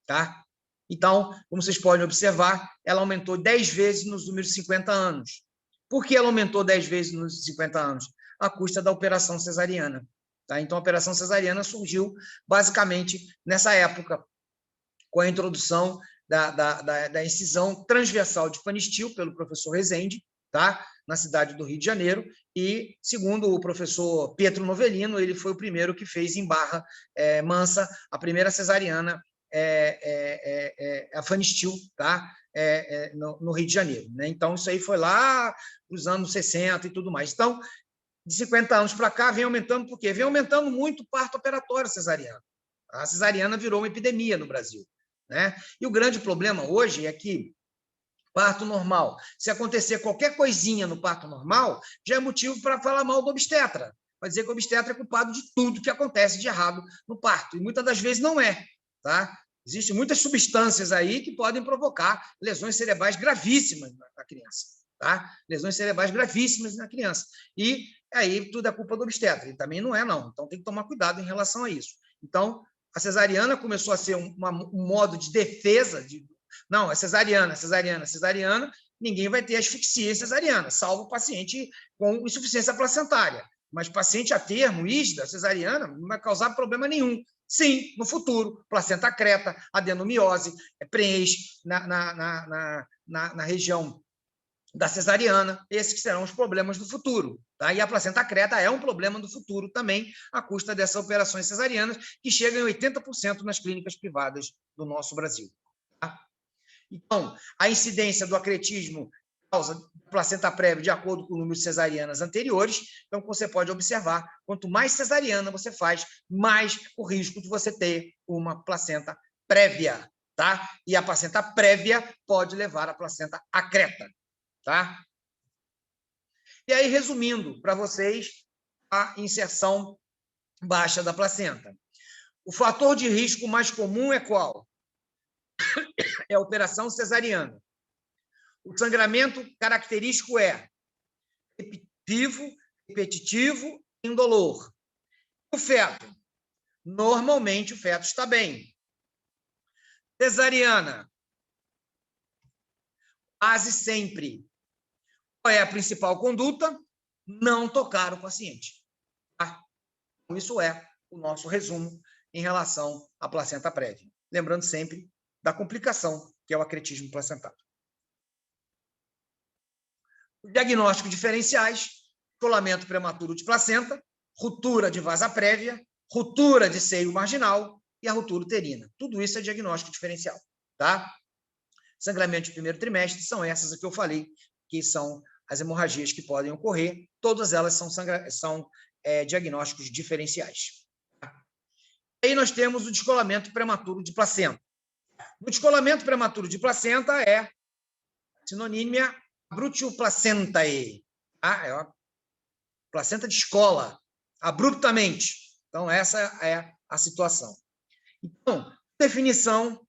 Tá? Então, como vocês podem observar, ela aumentou 10 vezes nos últimos 50 anos. Por que ela aumentou 10 vezes nos 50 anos? À custa da operação cesariana. Tá? Então, a operação cesariana surgiu basicamente nessa época, com a introdução da incisão transversal de Panistil pelo professor Rezende, tá? Na cidade do Rio de Janeiro, e, segundo o professor Pietro Novellino, ele foi o primeiro que fez em Barra Mansa a primeira cesariana a Panistil, tá? No Rio de Janeiro. Né? Então, isso aí foi lá nos anos 60 e tudo mais. Então, de 50 anos para cá, vem aumentando por quê? Vem aumentando muito o parto operatório cesariano. A cesariana virou uma epidemia no Brasil. Né? E o grande problema hoje é que parto normal, se acontecer qualquer coisinha no parto normal, já é motivo para falar mal do obstetra, para dizer que o obstetra é culpado de tudo que acontece de errado no parto, e muitas das vezes não é. Tá? Existem muitas substâncias aí que podem provocar lesões cerebrais gravíssimas na criança. Tá? Lesões cerebrais gravíssimas na criança. E aí tudo é culpa do obstetra, e também não é, não. Então tem que tomar cuidado em relação a isso. Então, a cesariana começou a ser um modo de defesa, não, é cesariana, ninguém vai ter asfixia cesariana, salvo o paciente com insuficiência placentária. Mas paciente a termo, ISDA, cesariana, não vai causar problema nenhum. Sim, no futuro, placenta creta, adenomiose, preenche na região da cesariana, esses que serão os problemas do futuro. Tá? E a placenta creta é um problema do futuro também, à custa dessas operações cesarianas, que chegam em 80% nas clínicas privadas do nosso Brasil. Tá? Então, a incidência do acretismo causa placenta prévia de acordo com o número de cesarianas anteriores. Então, você pode observar, quanto mais cesariana você faz, mais o risco de você ter uma placenta prévia. Tá? E a placenta prévia pode levar a placenta acreta. Tá? E aí, resumindo para vocês, a inserção baixa da placenta. O fator de risco mais comum é qual? É a operação cesariana. O sangramento característico é repetitivo, indolor. O feto. Normalmente, o feto está bem. Cesariana. Quase sempre. Qual é a principal conduta? Não tocar o paciente. Tá? Isso é o nosso resumo em relação à placenta prévia. Lembrando sempre da complicação, que é o acretismo placentário. Os diagnósticos diferenciais: descolamento prematuro de placenta, ruptura de vasa prévia, ruptura de seio marginal e a ruptura uterina. Tudo isso é diagnóstico diferencial. Tá? Sangramento de primeiro trimestre são essas que eu falei, que são as hemorragias que podem ocorrer. Todas elas são diagnósticos diferenciais. Aí nós temos o descolamento prematuro de placenta. O descolamento prematuro de placenta é sinonímia abruptio placentae. Tá? É uma placenta descola abruptamente. Então, essa é a situação. Então, definição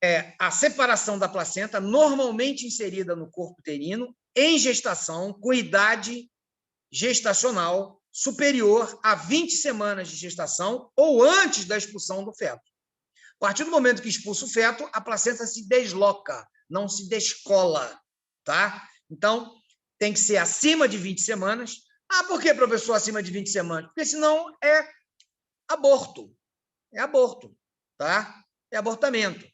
é a separação da placenta normalmente inserida no corpo uterino em gestação com idade gestacional superior a 20 semanas de gestação ou antes da expulsão do feto. A partir do momento que expulsa o feto, a placenta se desloca, não se descola. Tá? Então, tem que ser acima de 20 semanas. Ah, por que, professor, acima de 20 semanas? Porque senão é aborto. É aborto. Tá? É abortamento.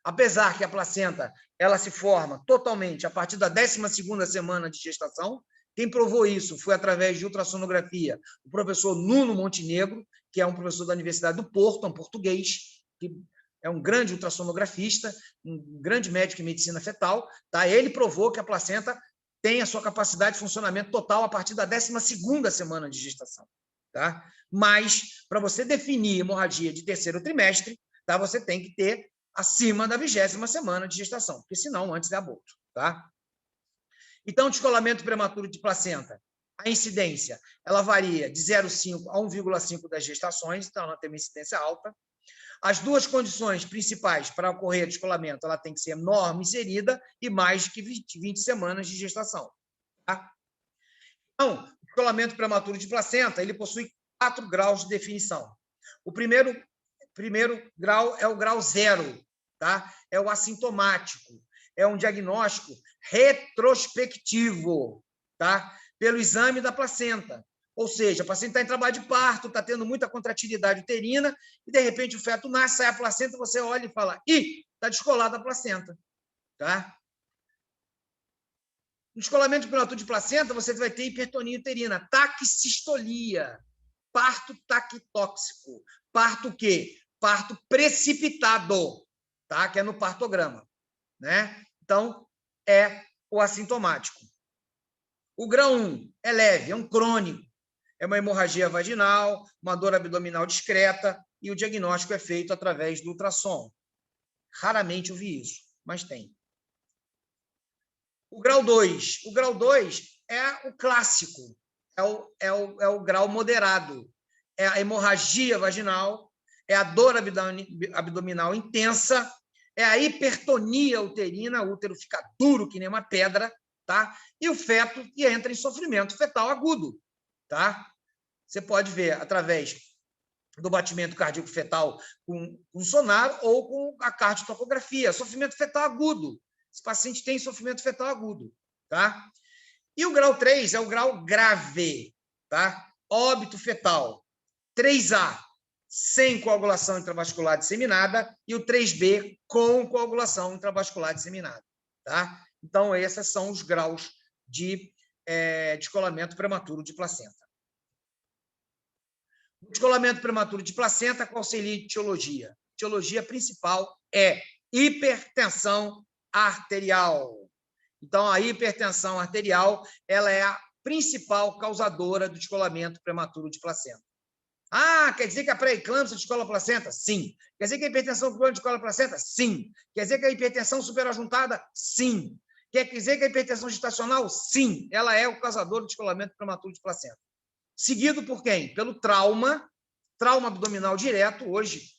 Apesar que a placenta ela se forma totalmente a partir da 12ª semana de gestação. Quem provou isso foi, através de ultrassonografia, o professor Nuno Montenegro, que é um professor da Universidade do Porto, um português, que é um grande ultrassonografista, um grande médico em medicina fetal. Tá? Ele provou que a placenta tem a sua capacidade de funcionamento total a partir da 12ª semana de gestação. Tá? Mas, para você definir hemorragia de terceiro trimestre, tá? Você tem que ter acima da 20ª semana de gestação, porque senão antes é aborto. Tá? Então, descolamento prematuro de placenta, a incidência ela varia de 0,5 a 1,5 das gestações, então ela tem uma incidência alta. As duas condições principais para ocorrer descolamento, ela tem que ser norma inserida e mais que 20 semanas de gestação. Tá? Então, o descolamento prematuro de placenta, ele possui 4 graus de definição. O primeiro grau é o grau 0, tá? É o assintomático, é um diagnóstico retrospectivo, tá? Pelo exame da placenta. Ou seja, a paciente está em trabalho de parto, está tendo muita contratilidade uterina, e, de repente, o feto nasce, sai a placenta, você olha e fala, ih, está descolada a placenta. Tá? No descolamento prematuro de placenta, você vai ter hipertonia uterina, taxistolia, parto taquitóxico. Parto o quê? Parto precipitado, tá? Que é no partograma. Né? Então, é o assintomático. O grau 1 é leve, é um crônico. É uma hemorragia vaginal, uma dor abdominal discreta, e o diagnóstico é feito através do ultrassom. Raramente eu vi isso, mas tem. O grau 2. O grau 2 é o clássico, é o grau moderado. É a hemorragia vaginal, é a dor abdominal intensa, é a hipertonia uterina, o útero fica duro que nem uma pedra, tá? E o feto entra em sofrimento fetal agudo. Tá? Você pode ver através do batimento cardíaco fetal com sonar ou com a cardiotocografia, sofrimento fetal agudo. esse paciente tem sofrimento fetal agudo, tá? E o grau 3 é o grau grave, tá? Óbito fetal. 3A, sem coagulação intravascular disseminada, e o 3B, com coagulação intravascular disseminada, tá? Então, esses são os graus de descolamento prematuro de placenta. O descolamento prematuro de placenta, qual seria a etiologia? A etiologia principal é hipertensão arterial. Então, a hipertensão arterial, ela é a principal causadora do descolamento prematuro de placenta. Ah, quer dizer que a pré-eclâmpsia descola a placenta? Sim. Quer dizer que a hipertensão crônica descola a placenta? Sim. Quer dizer que a hipertensão superajuntada? Sim. Quer dizer que a hipertensão gestacional? Sim. Ela é o causador do descolamento prematuro de placenta. Seguido por quem? Pelo trauma abdominal direto, hoje,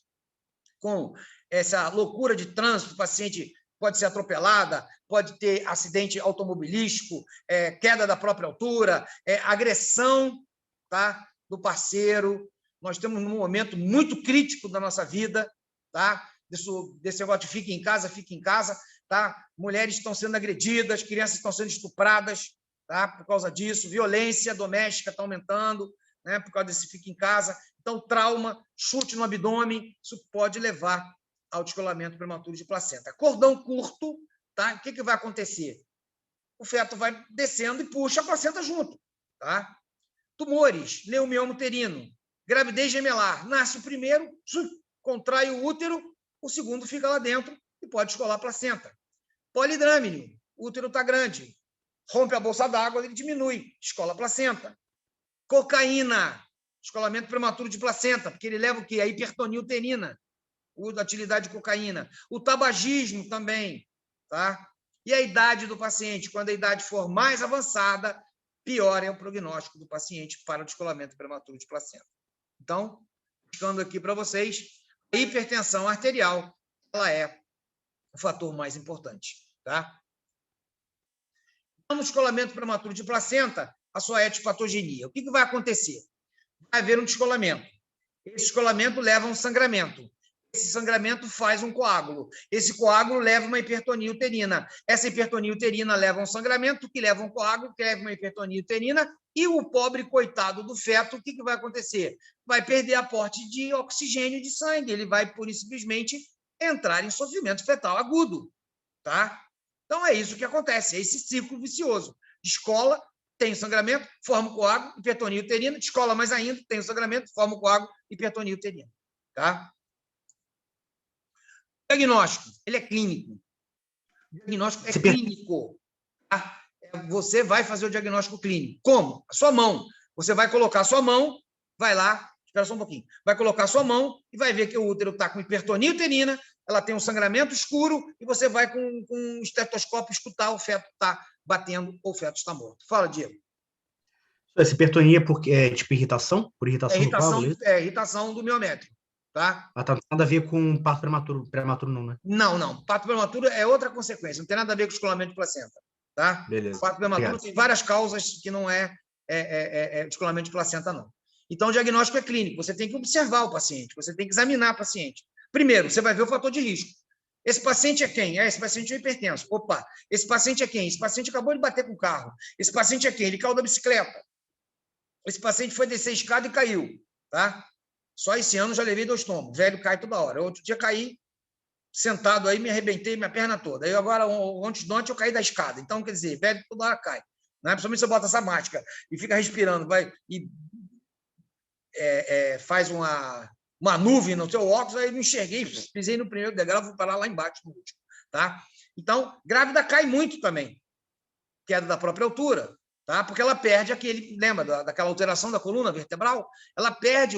com essa loucura de trânsito, o paciente pode ser atropelada, pode ter acidente automobilístico, queda da própria altura, agressão, tá, do parceiro. Nós temos um momento muito crítico da nossa vida, tá? Desse negócio de fique em casa, tá? Mulheres estão sendo agredidas, crianças estão sendo estupradas, tá? Por causa disso, violência doméstica está aumentando, né? Por causa desse fique em casa. Então, trauma, chute no abdômen, isso pode levar ao descolamento prematuro de placenta. Cordão curto, tá? O que vai acontecer? O feto vai descendo e puxa a placenta junto, tá? Tumores, neumioma uterino, gravidez gemelar, nasce o primeiro, contrai o útero, o segundo fica lá dentro e pode descolar a placenta. Polidrâmino, o útero está grande, rompe a bolsa d'água, ele diminui, descola a placenta. Cocaína, descolamento prematuro de placenta, porque ele leva o quê? A hipertonia uterina, a utilidade de cocaína. O tabagismo também, tá? E a idade do paciente, quando a idade for mais avançada, pior é o prognóstico do paciente para o descolamento prematuro de placenta. Então, ficando aqui para vocês, a hipertensão arterial, ela é o fator mais importante, tá? Então, no descolamento prematuro de placenta, a sua etiopatogenia. O que vai acontecer? Vai haver um descolamento. Esse descolamento leva a um sangramento. Esse sangramento faz um coágulo. Esse coágulo leva uma hipertonia uterina. Essa hipertonia uterina leva a um sangramento, que leva a um coágulo, que leva a uma hipertonia uterina, e o pobre coitado do feto, o que vai acontecer? Vai perder aporte de oxigênio de sangue, ele vai, pura e simplesmente, entrar em sofrimento fetal agudo, tá? Então, é isso que acontece, é esse ciclo vicioso. Descola, tem o sangramento, forma o coágulo, hipertonia uterina, descola mais ainda, tem o sangramento, forma o coágulo, hipertonia uterina, tá? O diagnóstico, ele é clínico. O diagnóstico é clínico. Tá? Você vai fazer o diagnóstico clínico. Como? A sua mão. Você vai colocar a sua mão, vai lá, espera só um pouquinho, vai colocar a sua mão e vai ver que o útero está com hipertonia uterina, ela tem um sangramento escuro e você vai com um estetoscópio escutar o feto está batendo ou o feto está morto. Fala, Diego. Essa hipertonia é tipo irritação? Por irritação do coágulo? É irritação do miométrio. Tá? Não tem nada a ver com parto prematuro não, né? Não. Parto prematuro é outra consequência, não tem nada a ver com descolamento de placenta. Tá? Beleza. Parto prematuro tem várias causas que não é descolamento de placenta, não. Então, o diagnóstico é clínico, você tem que observar o paciente, você tem que examinar o paciente. Primeiro, você vai ver o fator de risco. Esse paciente é quem? Esse paciente é hipertenso. Opa, esse paciente é quem? Esse paciente acabou de bater com o carro. Esse paciente é quem? Ele caiu da bicicleta. Esse paciente foi descer a escada e caiu. Tá? Só esse ano já levei 2 tombos. Velho cai toda hora. Outro dia caí sentado aí, me arrebentei minha perna toda. Aí agora, antes de ontem, eu caí da escada. Então, quer dizer, velho toda hora cai. Né? Principalmente você bota essa máscara e fica respirando, vai e faz uma nuvem no seu óculos, aí não enxerguei, pisei no primeiro degrau, vou parar lá embaixo no último. Tá? Então, grávida cai muito também. Queda da própria altura. Tá? Porque ela perde aquele, lembra daquela alteração da coluna vertebral? Ela perde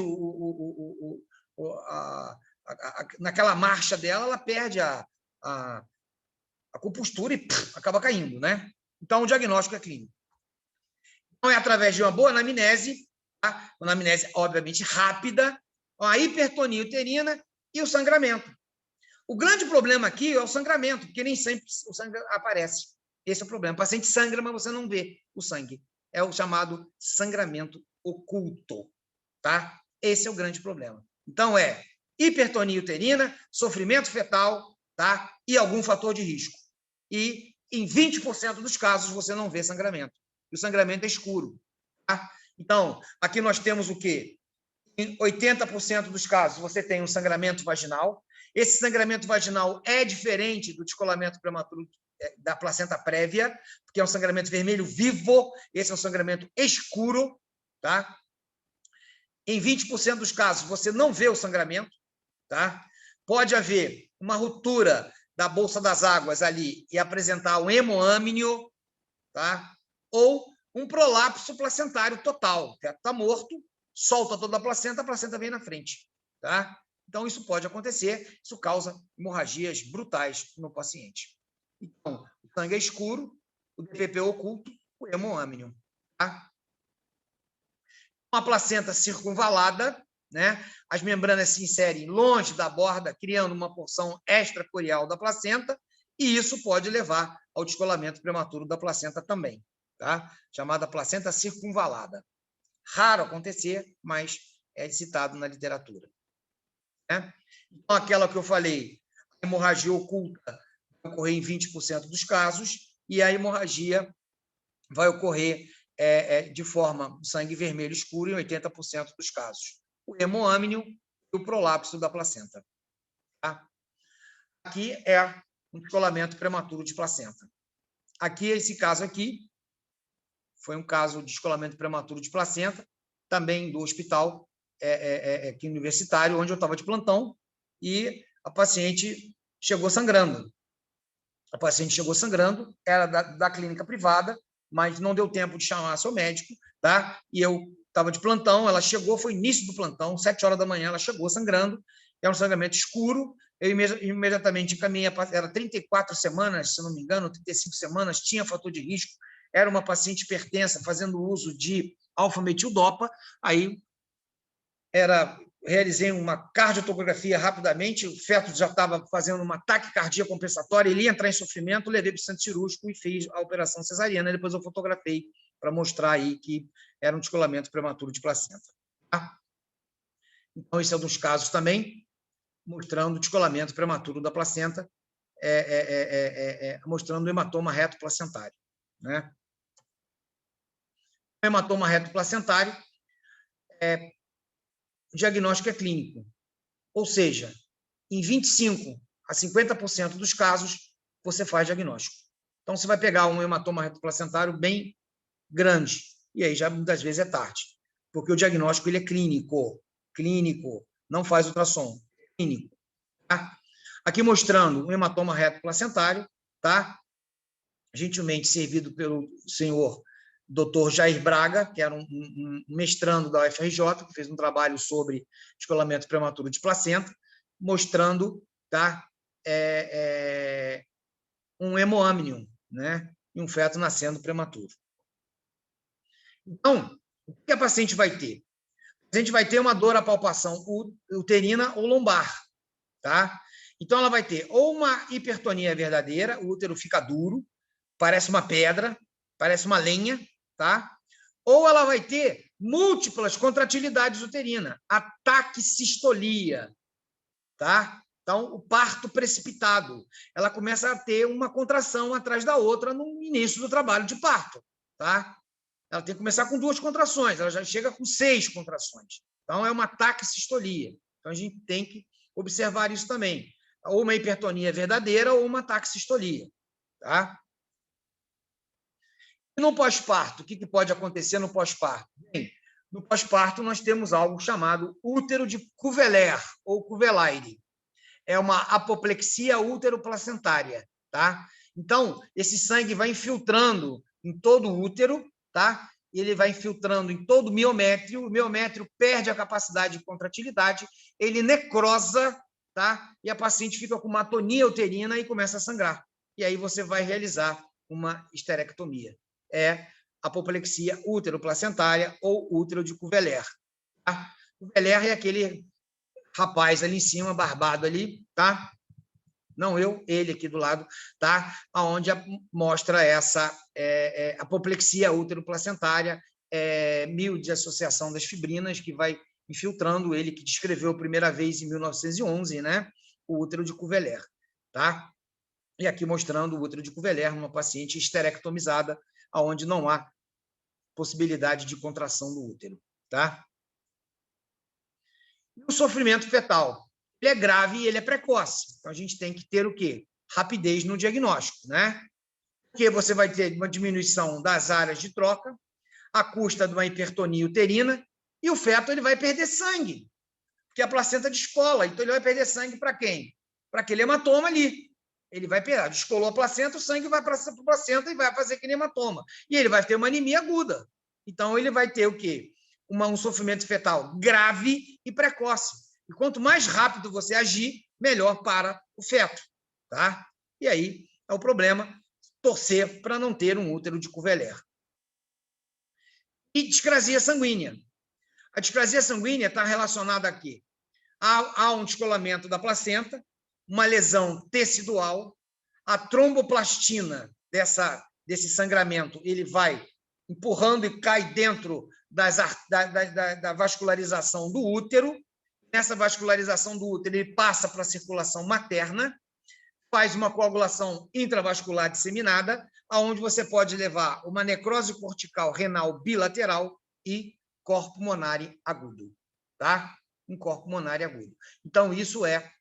naquela marcha dela, ela perde a compostura e acaba caindo, né? Então, o diagnóstico é clínico. Então, é através de uma boa anamnese, tá? Uma anamnese, obviamente, rápida, a hipertonia uterina e o sangramento. O grande problema aqui é o sangramento, porque nem sempre o sangue aparece. Esse é o problema. O paciente sangra, mas você não vê o sangue. É o chamado sangramento oculto. Tá? Esse é o grande problema. Então, hipertonia uterina, sofrimento fetal, tá? E algum fator de risco. e em 20% dos casos você não vê sangramento. E o sangramento é escuro. Tá? Então, aqui nós temos o quê? Em 80% dos casos, você tem um sangramento vaginal. Esse sangramento vaginal é diferente do descolamento prematuro da placenta prévia, porque é um sangramento vermelho vivo, esse é um sangramento escuro. Tá? Em 20% dos casos, você não vê o sangramento. Tá? Pode haver uma ruptura da bolsa das águas ali e apresentar um hemoâmnio, tá? Ou um prolapso placentário total. O feto está morto, solta toda a placenta vem na frente. Tá? Então, isso pode acontecer, isso causa hemorragias brutais no paciente. Então, o sangue é escuro, o DPP oculto, o hemoâmnio. Tá? Uma placenta circunvalada, né? As membranas se inserem longe da borda, criando uma porção extracorial da placenta, e isso pode levar ao descolamento prematuro da placenta também, tá? Chamada placenta circunvalada. Raro acontecer, mas é citado na literatura. Né? Então, aquela que eu falei, a hemorragia oculta vai ocorrer em 20% dos casos, e a hemorragia vai ocorrer de forma sangue vermelho escuro em 80% dos casos. O hemoâmnio e o prolapso da placenta. Tá? Aqui é um descolamento prematuro de placenta. Aqui, esse caso aqui, foi um caso de descolamento prematuro de placenta, também do hospital aqui universitário, onde eu estava de plantão, e a paciente chegou sangrando. A paciente chegou sangrando, era da clínica privada, mas não deu tempo de chamar seu médico, tá? E eu estava de plantão, ela chegou, foi início do plantão, 7 horas da manhã, ela chegou sangrando, era um sangramento escuro, eu imediatamente encaminhei, era 34 semanas, se não me engano, 35 semanas, tinha fator de risco, era uma paciente hipertensa, fazendo uso de alfa-metildopa, aí realizei uma cardiotocografia rapidamente, o feto já estava fazendo uma taquicardia compensatória, ele ia entrar em sofrimento, levei para o centro cirúrgico e fiz a operação cesariana, depois eu fotografei para mostrar aí que era um descolamento prematuro de placenta. Tá? Então, esse é um dos casos também, mostrando o descolamento prematuro da placenta, mostrando o hematoma reto placentário. Né? O hematoma reto placentário o diagnóstico é clínico. Ou seja, em 25% a 50% dos casos, você faz diagnóstico. Então, você vai pegar um hematoma retroplacentário bem grande, e aí já muitas vezes é tarde, porque o diagnóstico ele é clínico, não faz ultrassom, clínico. Tá? Aqui mostrando um hematoma retroplacentário, tá? Gentilmente servido pelo senhor Dr. Jair Braga, que era um mestrando da UFRJ, que fez um trabalho sobre descolamento prematuro de placenta, mostrando, tá, um hemoâmnio, né, e um feto nascendo prematuro. Então, o que a paciente vai ter? A paciente vai ter uma dor à palpação uterina ou lombar, tá? Então, ela vai ter ou uma hipertonia verdadeira, o útero fica duro, parece uma pedra, parece uma lenha, tá? Ou ela vai ter múltiplas contratilidades uterinas, ataxistolia, tá? Então, o parto precipitado. Ela começa a ter uma contração atrás da outra no início do trabalho de parto, tá? Ela tem que começar com 2 contrações, ela já chega com 6 contrações. Então, é uma taxistolia. Então, a gente tem que observar isso também. Ou uma hipertonia verdadeira ou uma taxistolia, tá? E no pós-parto, o que pode acontecer no pós-parto? Bem, no pós-parto, nós temos algo chamado útero de Cuvellar, ou Cuvelaire. É uma apoplexia útero-placentária, tá? Então, esse sangue vai infiltrando em todo o útero, tá? Ele vai infiltrando em todo o miométrio perde a capacidade de contratilidade, ele necrosa, tá? E a paciente fica com uma atonia uterina e começa a sangrar. E aí você vai realizar uma esterectomia. É apoplexia útero-placentária ou útero de Cuvellar. Tá? Cuvellar é aquele rapaz ali em cima, barbado ali, tá? Não eu, ele aqui do lado, tá? Aonde mostra essa apoplexia útero-placentária, miodesassociação das fibrinas, que vai infiltrando ele, que descreveu a primeira vez em 1911, né? O útero de Cuvellar, tá? E aqui mostrando o útero de Cuvellar, uma paciente esterectomizada, onde não há possibilidade de contração do útero. Tá? E o sofrimento fetal, ele é grave e ele é precoce. Então, a gente tem que ter o quê? Rapidez no diagnóstico, né? Porque você vai ter uma diminuição das áreas de troca, à custa de uma hipertonia uterina, e o feto ele vai perder sangue, porque a placenta descola. Então, ele vai perder sangue para quem? Para aquele hematoma ali. Ele vai perder, descolou a placenta, o sangue vai para a placenta e vai fazer aquele hematoma. E ele vai ter uma anemia aguda. Então, ele vai ter o quê? Um sofrimento fetal grave e precoce. E quanto mais rápido você agir, melhor para o feto. Tá? E aí é o problema, torcer para não ter um útero de Cuvellar. E discrasia sanguínea. A discrasia sanguínea está relacionada aqui a um descolamento da placenta, uma lesão tecidual, a tromboplastina desse sangramento, ele vai empurrando e cai dentro da vascularização do útero. Nessa vascularização do útero, ele passa para a circulação materna, faz uma coagulação intravascular disseminada, onde você pode levar uma necrose cortical renal bilateral e corpo pulmonar agudo. Tá? Um corpo pulmonar agudo. Então, isso é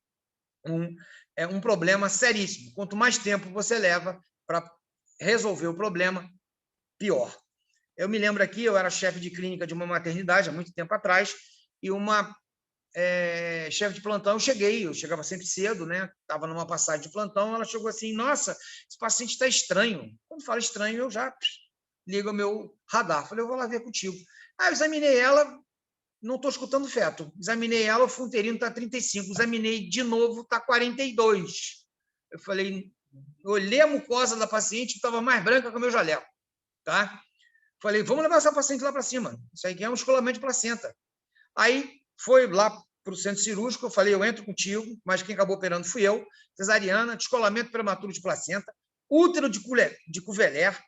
um problema seríssimo. Quanto mais tempo você leva para resolver o problema, pior. Eu me lembro aqui, eu era chefe de clínica de uma maternidade há muito tempo atrás, e uma chefe de plantão, eu chegava sempre cedo, né? Estava numa passagem de plantão, ela chegou assim, nossa, esse paciente está estranho. Quando fala estranho, eu já ligo o meu radar. Falei, eu vou lá ver contigo. Aí eu examinei ela, não estou escutando feto. Examinei ela, o funterino está 35. Examinei de novo, está 42. Eu falei, olhei a mucosa da paciente, estava mais branca que o meu jaleco. Tá? Falei, vamos levar essa paciente lá para cima. Isso aí que é um descolamento de placenta. Aí foi lá para o centro cirúrgico, eu falei, eu entro contigo, mas quem acabou operando fui eu. Cesariana, descolamento prematuro de placenta, útero de Cuvellar.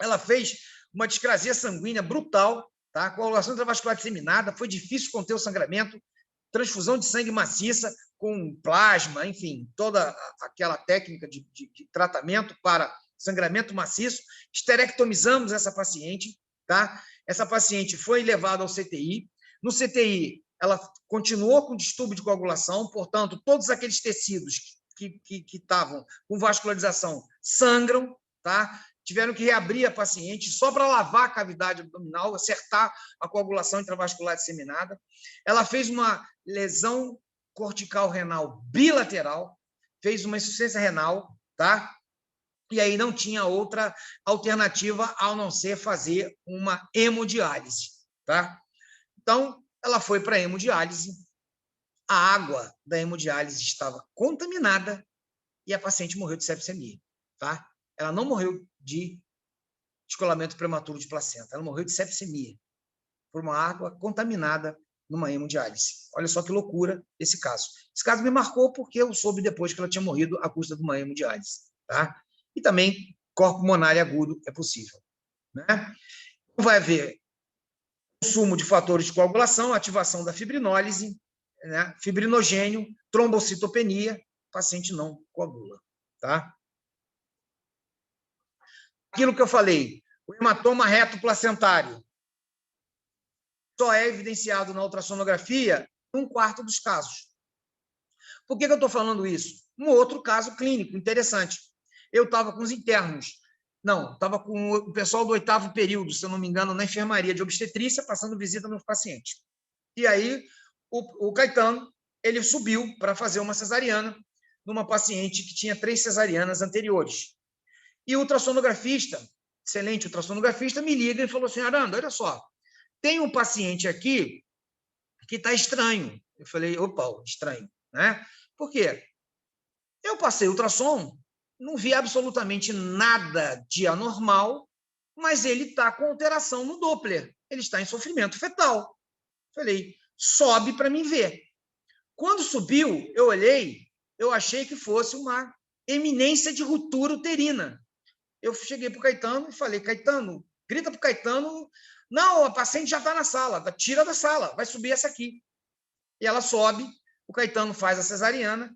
Ela fez uma discrasia sanguínea brutal, tá? Coagulação intravascular disseminada, foi difícil conter o sangramento, transfusão de sangue maciça com plasma, enfim, toda aquela técnica de tratamento para sangramento maciço. Esterectomizamos essa paciente, tá? Essa paciente foi levada ao CTI. No CTI, ela continuou com distúrbio de coagulação, portanto, todos aqueles tecidos que estavam com vascularização sangram, tá? Tiveram que reabrir a paciente só para lavar a cavidade abdominal, acertar a coagulação intravascular disseminada. Ela fez uma lesão cortical renal bilateral, fez uma insuficiência renal, tá? E aí não tinha outra alternativa ao não ser fazer uma hemodiálise, tá? Então, ela foi para a hemodiálise, a água da hemodiálise estava contaminada e a paciente morreu de sepsemia, tá? Ela não morreu de descolamento prematuro de placenta, ela morreu de sepsemia por uma água contaminada numa hemodiálise. Olha só que loucura esse caso. Esse caso me marcou porque eu soube depois que ela tinha morrido à custa de uma hemodiálise, tá? E também corpo pulmonar agudo é possível, né? Vai haver consumo de fatores de coagulação, ativação da fibrinólise, né? Fibrinogênio, trombocitopenia, o paciente não coagula, tá? Aquilo que eu falei, o hematoma reto placentário só é evidenciado na ultrassonografia em 1/4 dos casos. Por que eu estou falando isso? Um outro caso clínico interessante. Eu estava com os internos, estava com o pessoal do 8º período, se eu não me engano, na enfermaria de obstetrícia, passando visita nos pacientes. E aí, o Caetano, ele subiu para fazer uma cesariana numa paciente que tinha 3 cesarianas anteriores. E o ultrassonografista, excelente ultrassonografista, me liga e falou assim, Aranda, olha só, tem um paciente aqui que está estranho. Eu falei, opa, estranho, né? Por quê? Eu passei o ultrassom, não vi absolutamente nada de anormal, mas ele está com alteração no Doppler. Ele está em sofrimento fetal. Falei, sobe para mim ver. Quando subiu, eu olhei, eu achei que fosse uma eminência de ruptura uterina. Eu cheguei para o Caetano e falei, Caetano, grita para o Caetano, não, a paciente já está na sala, tira da sala, vai subir essa aqui. E ela sobe, o Caetano faz a cesariana,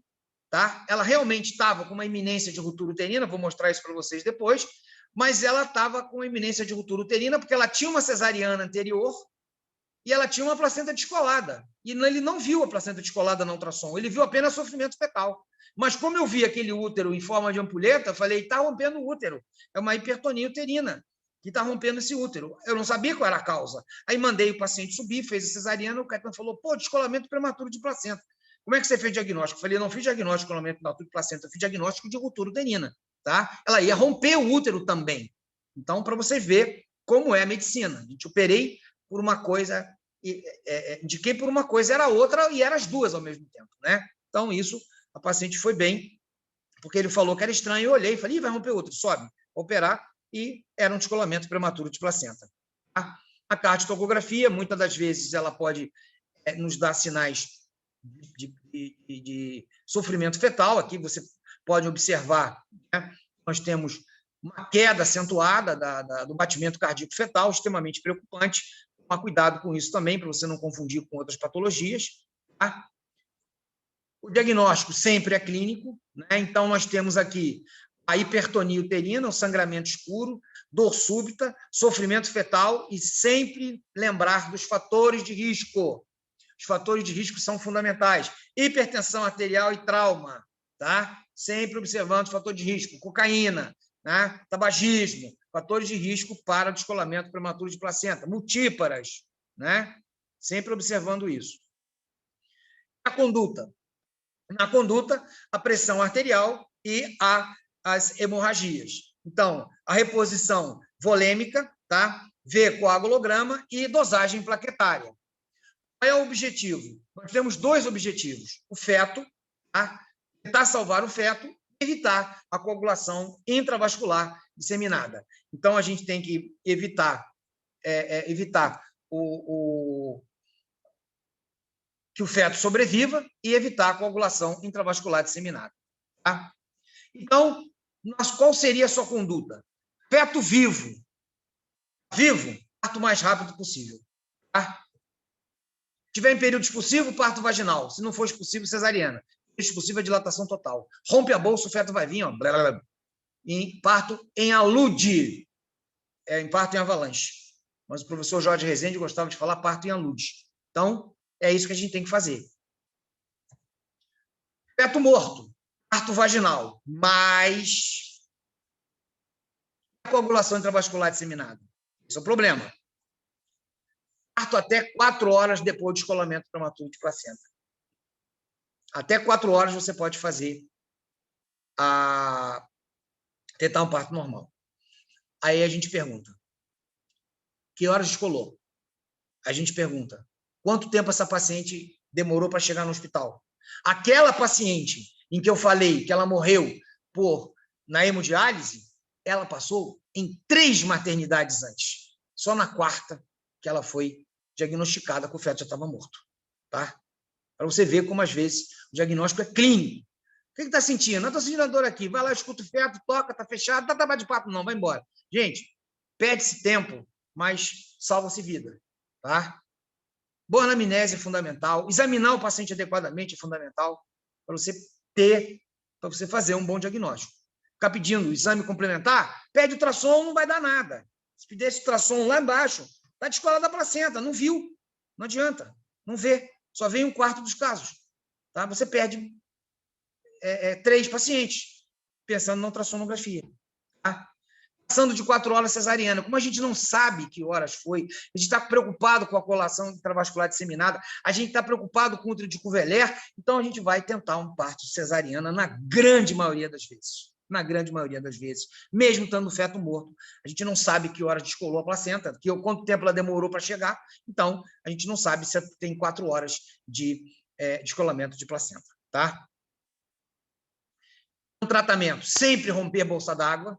tá? Ela realmente estava com uma iminência de ruptura uterina, vou mostrar isso para vocês depois, mas ela estava com iminência de ruptura uterina porque ela tinha uma cesariana anterior e ela tinha uma placenta descolada. E ele não viu a placenta descolada na ultrassom, ele viu apenas sofrimento fetal. Mas como eu vi aquele útero em forma de ampulheta, eu falei, está rompendo o útero, é uma hipertonia uterina que está rompendo esse útero. Eu não sabia qual era a causa. Aí mandei o paciente subir, fez a cesariana, o Caetano falou, pô, descolamento prematuro de placenta. Como é que você fez diagnóstico? Eu falei, eu não fiz diagnóstico de descolamento prematuro de placenta, eu fiz diagnóstico de ruptura uterina. Tá? Ela ia romper o útero também. Então, para você ver como é a medicina. A gente operei por uma coisa, indiquei por uma coisa, era outra, e eram as duas ao mesmo tempo. Né? Então, isso, a paciente foi bem, porque ele falou que era estranho, eu olhei e falei, vai romper útero, sobe, operar, e era um descolamento prematuro de placenta. Tá? A cardiotocografia, muitas das vezes, ela pode nos dar sinais de sofrimento fetal. Aqui você pode observar, né? Nós temos uma queda acentuada do batimento cardíaco fetal, extremamente preocupante. Tomar cuidado com isso também, para você não confundir com outras patologias. Tá? O diagnóstico sempre é clínico, né? Então, nós temos aqui a hipertonia uterina, o sangramento escuro, dor súbita, sofrimento fetal e sempre lembrar dos fatores de risco. Os fatores de risco são fundamentais. Hipertensão arterial e trauma, tá? Sempre observando os fatores de risco. Cocaína, né? Tabagismo, fatores de risco para descolamento prematuro de placenta. Multíparas, né? Sempre observando isso. A conduta. Na conduta, a pressão arterial e as hemorragias. Então, a reposição volêmica, tá? Ver coagulograma e dosagem plaquetária. Qual é o objetivo? Nós temos dois objetivos. O feto, tá? Tentar salvar o feto e evitar a coagulação intravascular disseminada. Então, a gente tem que evitar que o feto sobreviva e evitar a coagulação intravascular disseminada. Tá? Então, qual seria a sua conduta? Feto vivo. Vivo, parto o mais rápido possível. Tá? Se tiver em período expulsivo, parto vaginal. Se não for expulsivo, cesariana. Expulsiva, dilatação total. Rompe a bolsa, o feto vai vir, ó, blá, blá, blá. Em parto em alude. Em parto em avalanche. Mas o professor Jorge Rezende gostava de falar parto em alude. Então, é isso que a gente tem que fazer. Feto morto, parto vaginal, mais coagulação intravascular disseminada. Esse é o problema. Parto até 4 horas depois do descolamento prematuro de placenta. Até 4 horas você pode fazer tentar um parto normal. Aí a gente pergunta, que horas descolou? A gente pergunta, quanto tempo essa paciente demorou para chegar no hospital? Aquela paciente em que eu falei que ela morreu na hemodiálise, ela passou em 3 maternidades antes. Só na 4ª que ela foi diagnosticada que o feto já estava morto. Tá? Para você ver como, às vezes, o diagnóstico é clínico. O que está sentindo? Eu estou sentindo a dor aqui. Vai lá, escuta o feto, toca, está fechado, tá bate papo, não, vai embora. Gente, perde-se tempo, mas salva-se vida. Tá? Boa anamnese é fundamental. Examinar o paciente adequadamente é fundamental para você fazer um bom diagnóstico. Ficar pedindo exame complementar, pede ultrassom, não vai dar nada. Se pedir esse ultrassom lá embaixo, está descolada da placenta, não viu. Não adianta, não vê. Só vê em 1/4 dos casos. Tá? Você perde 3 pacientes pensando na ultrassonografia. Tá? Passando de 4 horas cesariana. Como a gente não sabe que horas foi, a gente está preocupado com a coagulação intravascular disseminada, a gente está preocupado com o útero de Cuvellar, então a gente vai tentar um parto cesariana na grande maioria das vezes. Na grande maioria das vezes, mesmo estando o feto morto, a gente não sabe que horas descolou a placenta, quanto tempo ela demorou para chegar, então a gente não sabe se tem 4 horas de descolamento de placenta. Tá? Um tratamento, sempre romper a bolsa d'água,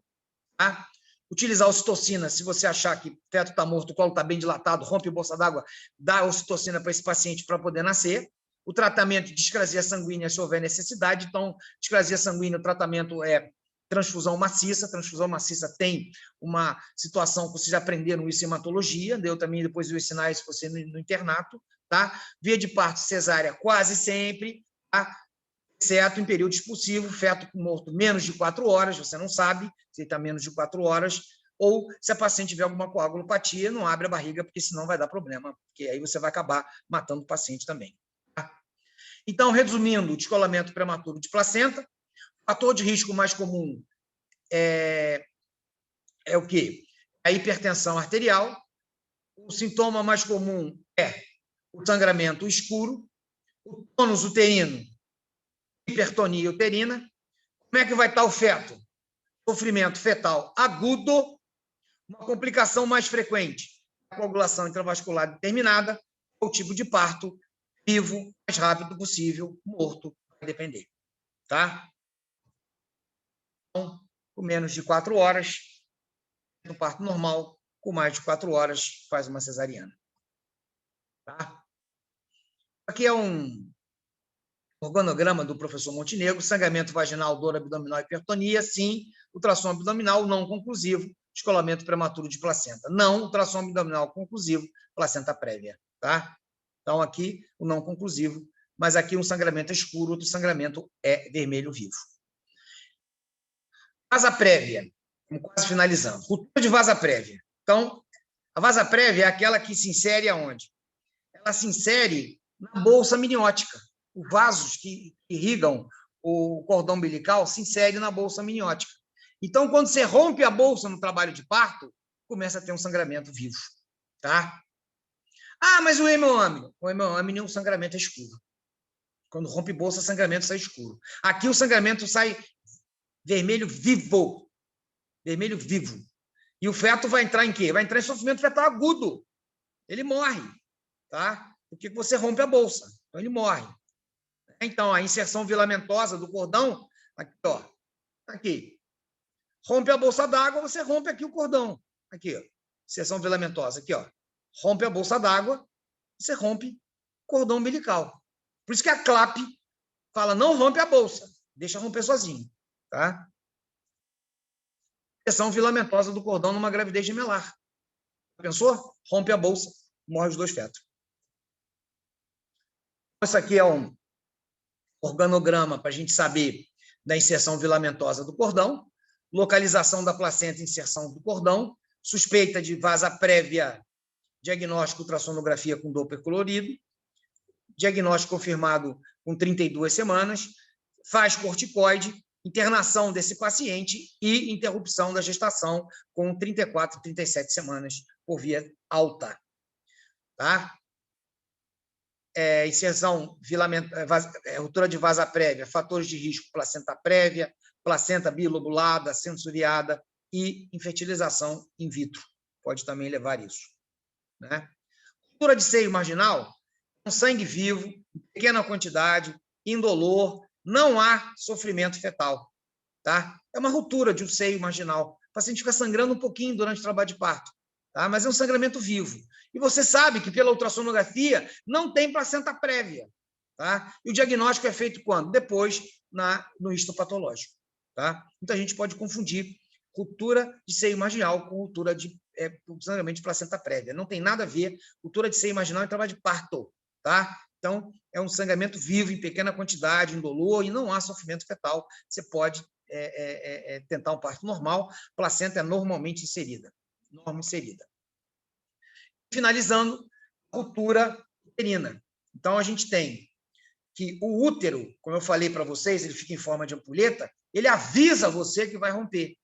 tá? Utilizar ocitocina, se você achar que o feto está morto, o colo está bem dilatado, rompe a bolsa d'água, dá ocitocina para esse paciente para poder nascer. O tratamento de discrasia sanguínea, se houver necessidade. Então, discrasia sanguínea, o tratamento é transfusão maciça. Transfusão maciça tem uma situação que vocês já aprenderam isso em hematologia, eu também depois vou ensinar isso no internato. Tá? Via de parto cesárea quase sempre. Tá? exceto em período expulsivo, feto morto menos de 4 horas, você não sabe se ele está menos de 4 horas, ou se a paciente tiver alguma coagulopatia, não abre a barriga, porque senão vai dar problema, porque aí você vai acabar matando o paciente também. Tá? Então, resumindo, o descolamento prematuro de placenta, o fator de risco mais comum é o quê? A hipertensão arterial. O sintoma mais comum é o sangramento escuro, o tônus uterino, hipertonia uterina. Como é que vai estar o feto? Sofrimento fetal agudo, uma complicação mais frequente, a coagulação intravascular determinada, ou tipo de parto, vivo, mais rápido possível, morto, vai depender. Tá? Então, com menos de 4 horas, no parto normal, com mais de 4 horas, faz uma cesariana. Tá? Aqui é um organograma do professor Montenegro, sangramento vaginal, dor abdominal, hipertonia, sim, ultrassom abdominal não conclusivo, descolamento prematuro de placenta. Não, ultrassom abdominal conclusivo, placenta prévia. Tá? Então, aqui o não conclusivo, mas aqui um sangramento escuro, outro sangramento é vermelho vivo. Vasa prévia, quase finalizando. Ruptura de vasa prévia. Então, a vasa prévia é aquela que se insere aonde? Ela se insere na bolsa amniótica. Os vasos que irrigam o cordão umbilical se inserem na bolsa amniótica. Então, quando você rompe a bolsa no trabalho de parto, começa a ter um sangramento vivo. Tá? Ah, mas o hemoâmino. O hemoâmino, o sangramento é escuro. Quando rompe bolsa, o sangramento sai escuro. Aqui o sangramento sai vermelho vivo. Vermelho vivo. E o feto vai entrar em quê? Vai entrar em sofrimento fetal agudo. Ele morre. Tá? Porque você rompe a bolsa. Então, ele morre. Então, a inserção filamentosa do cordão, aqui, ó. Aqui. Rompe a bolsa d'água, você rompe aqui o cordão. Aqui, ó. Inserção filamentosa. Aqui, ó. Rompe a bolsa d'água, você rompe o cordão umbilical. Por isso que a CLAP fala, não rompe a bolsa, deixa romper sozinho. Tá? Inserção filamentosa do cordão numa gravidez gemelar. Pensou? Rompe a bolsa, morre os 2 fetos. Isso aqui é um organograma para a gente saber da inserção filamentosa do cordão, localização da placenta, inserção do cordão, suspeita de vasa prévia, diagnóstico ultrassonografia com Doppler colorido, diagnóstico confirmado com 32 semanas, faz corticoide, internação desse paciente e interrupção da gestação com 34, 37 semanas por via alta. Tá? Inserção, ruptura de vasa prévia, fatores de risco, placenta prévia, placenta bilobulada, censuriada e infertilização in vitro. Pode também levar isso. Né? Ruptura de seio marginal, com sangue vivo, em pequena quantidade, indolor, não há sofrimento fetal. Tá? É uma ruptura de um seio marginal. O paciente fica sangrando um pouquinho durante o trabalho de parto. Tá? Mas é um sangramento vivo. E você sabe que pela ultrassonografia não tem placenta prévia. Tá? E o diagnóstico é feito quando? Depois, no histopatológico. Tá? Muita gente pode confundir ruptura de seio marginal com ruptura de sangramento de placenta prévia. Não tem nada a ver. Ruptura de seio marginal é trabalho de parto. Tá? Então, é um sangramento vivo, em pequena quantidade, indolor, e não há sofrimento fetal. Você pode tentar um parto normal. Placenta é normalmente inserida. Finalizando, ruptura uterina. Então, a gente tem que o útero, como eu falei para vocês, ele fica em forma de ampulheta, ele avisa você que vai romper.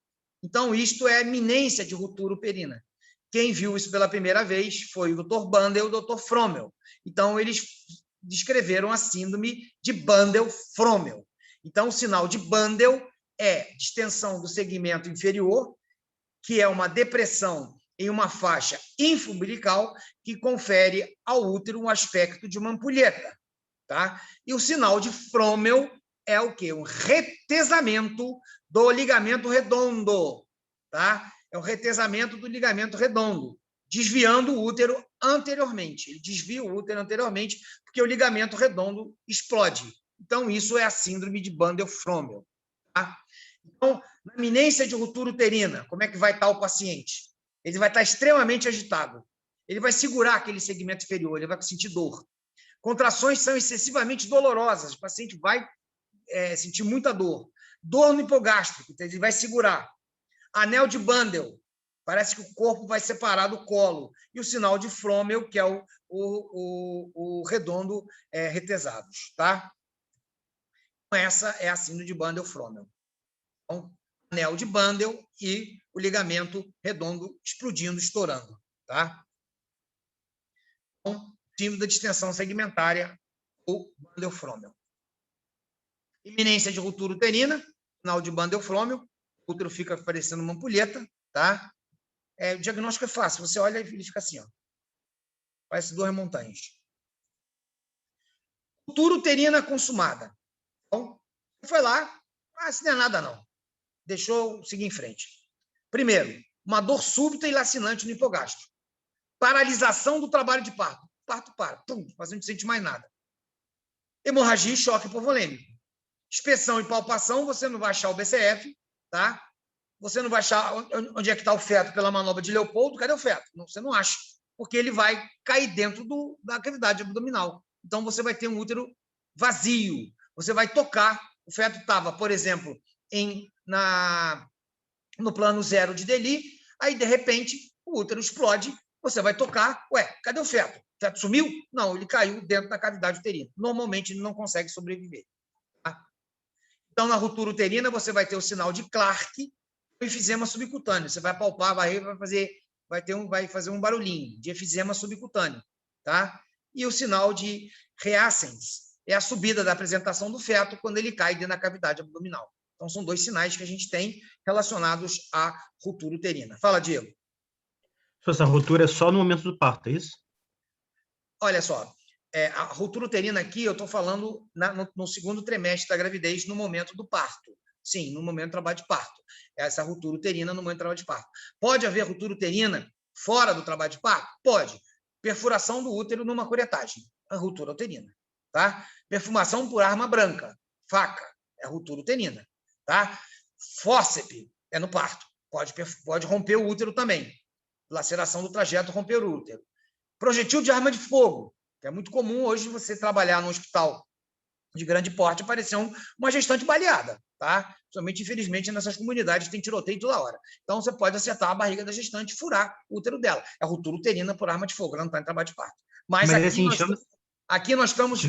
Então, isto é iminência de ruptura uterina. Quem viu isso pela primeira vez foi o Dr. Bandel e o Dr. Frommel. Então, eles descreveram a síndrome de Bandel-Frommel. Então, o sinal de Bandel é distensão do segmento inferior, que é uma depressão em uma faixa infraumbilical que confere ao útero um aspecto de uma ampulheta. Tá? E o sinal de Frommel é o quê? Um retesamento do ligamento redondo. Tá? É um retesamento do ligamento redondo, desviando o útero anteriormente. Ele desvia o útero anteriormente porque o ligamento redondo explode. Então, isso é a síndrome de Bandel-Frommel. Tá? Então, na iminência de ruptura uterina, como é que vai estar o paciente? Ele vai estar extremamente agitado. Ele vai segurar aquele segmento inferior, ele vai sentir dor. Contrações são excessivamente dolorosas. O paciente vai sentir muita dor. Dor no hipogástrico, ele vai segurar. Anel de Bandel, parece que o corpo vai separar do colo. E o sinal de Fromel, que é o redondo retesados, tá? Essa é a síndrome de Bandel-Fromel. Então, anel de Bandel e o ligamento redondo explodindo, estourando, tá? Então, síndrome da distensão segmentária ou Bandel-Fromel. Iminência de ruptura uterina, sinal de Bandel-Fromel, o útero fica parecendo uma ampulheta, tá? O diagnóstico é fácil, você olha e ele fica assim, ó. Parece 2 montanhas. Ruptura uterina consumada. Então, foi lá, isso não é nada não. Deixou seguir em frente. Primeiro, uma dor súbita e lacinante no hipogastro. Paralisação do trabalho de parto. O parto para, pum, mas não sente mais nada. Hemorragia e choque hipovolêmico. Inspeção e palpação, você não vai achar o BCF, tá? Você não vai achar onde é que está o feto pela manobra de Leopoldo. Cadê o feto? Não, você não acha, porque ele vai cair dentro da cavidade abdominal. Então, você vai ter um útero vazio. Você vai tocar. O feto estava, por exemplo, no plano 0 de Deli, aí, de repente, o útero explode, você vai tocar. Ué, cadê o feto? O feto sumiu? Não, ele caiu dentro da cavidade uterina. Normalmente, ele não consegue sobreviver. Tá? Então, na ruptura uterina, você vai ter o sinal de Clark, efizema subcutâneo. Você vai palpar, vai fazer um barulhinho de efizema subcutâneo, tá? E o sinal de reascens é a subida da apresentação do feto quando ele cai dentro da cavidade abdominal. Então, são 2 sinais que a gente tem relacionados à ruptura uterina. Fala, Diego. Essa ruptura é só no momento do parto, é isso? Olha só, a ruptura uterina aqui, eu estou falando no segundo trimestre da gravidez, no momento do parto. Sim, no momento do trabalho de parto. Essa ruptura uterina no momento do trabalho de parto. Pode haver ruptura uterina fora do trabalho de parto? Pode. Perfuração do útero numa curetagem, a ruptura uterina. Tá? Perfumação por arma branca, faca, é ruptura uterina. Tá? Fórceps é no parto. Pode romper o útero também. Laceração do trajeto, romper o útero. Projetil de arma de fogo, que é muito comum hoje você trabalhar no hospital de grande porte, aparecer uma gestante baleada, tá? Principalmente, infelizmente, nessas comunidades tem tiroteio toda hora. Então, você pode acertar a barriga da gestante e furar o útero dela. É a ruptura uterina por arma de fogo, ela não está em trabalho de parto. Mas aqui nós estamos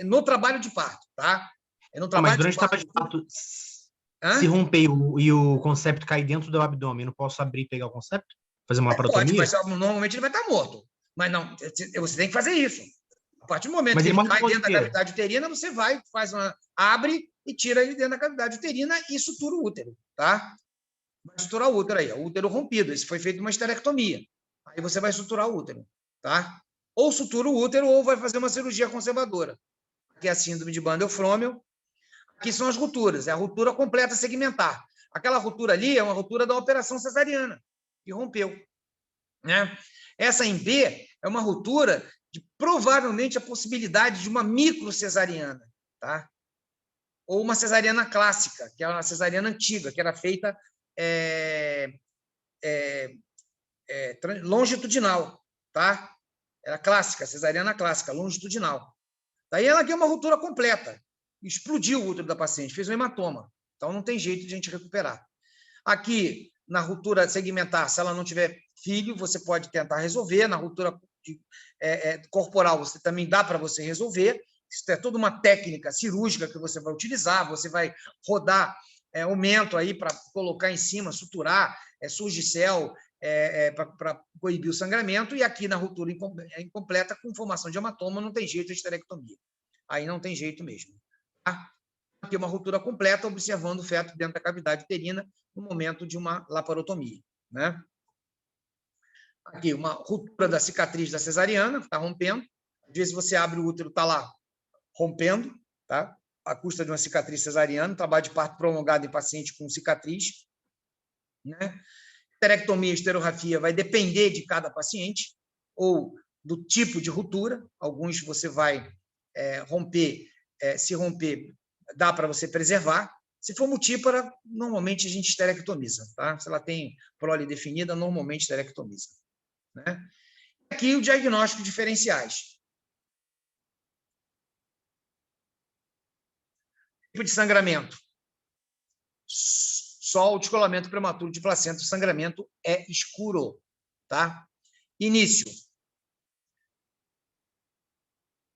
no trabalho de parto, tá? No trabalho mas durante o trabalho de parto, se romper e o concepto cair dentro do abdômen, eu não posso abrir e pegar o concepto? Fazer uma laparotomia? Pode, mas normalmente ele vai estar morto. Mas não, você tem que fazer isso. A partir do momento que ele cai dentro da cavidade uterina, você vai, abre e tira ele dentro da cavidade uterina e sutura o útero, tá? Vai suturar o útero aí, o útero rompido. Isso foi feito uma esterectomia. Aí você vai suturar o útero, tá? Ou sutura o útero ou vai fazer uma cirurgia conservadora. Aqui é a síndrome de Bandel-Fromel. Aqui são as rupturas, é a ruptura completa segmentar. Aquela ruptura ali é uma ruptura da operação cesariana, que rompeu, né? Essa em B é uma ruptura de provavelmente a possibilidade de uma microcesariana, tá? Ou uma cesariana clássica, que é uma cesariana antiga, que era feita longitudinal, tá? Era clássica, cesariana clássica, longitudinal. Daí ela aqui é uma ruptura completa. Explodiu o útero da paciente, fez um hematoma. Então não tem jeito de a gente recuperar. Aqui, na ruptura segmentar, se ela não tiver filho, você pode tentar resolver. Na ruptura corporal, você também dá para você resolver. Isso é toda uma técnica cirúrgica que você vai utilizar. Você vai rodar aumento aí para colocar em cima, suturar, surgicel, para coibir o sangramento. E aqui na ruptura incompleta, com formação de hematoma, não tem jeito de esterectomia. Aí não tem jeito mesmo. Tá? Aqui uma ruptura completa, observando o feto dentro da cavidade uterina no momento de uma laparotomia, né? Aqui, uma ruptura da cicatriz da cesariana, está rompendo. Às vezes você abre o útero, está lá rompendo, tá? À custa de uma cicatriz cesariana, trabalho de parto prolongado em paciente com cicatriz, né? Esterectomia e esterografia vai depender de cada paciente ou do tipo de ruptura. Alguns você vai romper, se romper, dá para você preservar. Se for multípara, normalmente a gente esterectomiza, tá? Se ela tem prole definida, normalmente esterectomiza, né? Aqui o diagnóstico diferenciais. Tipo de sangramento. Só o descolamento prematuro de placenta, o sangramento é escuro, tá? Início.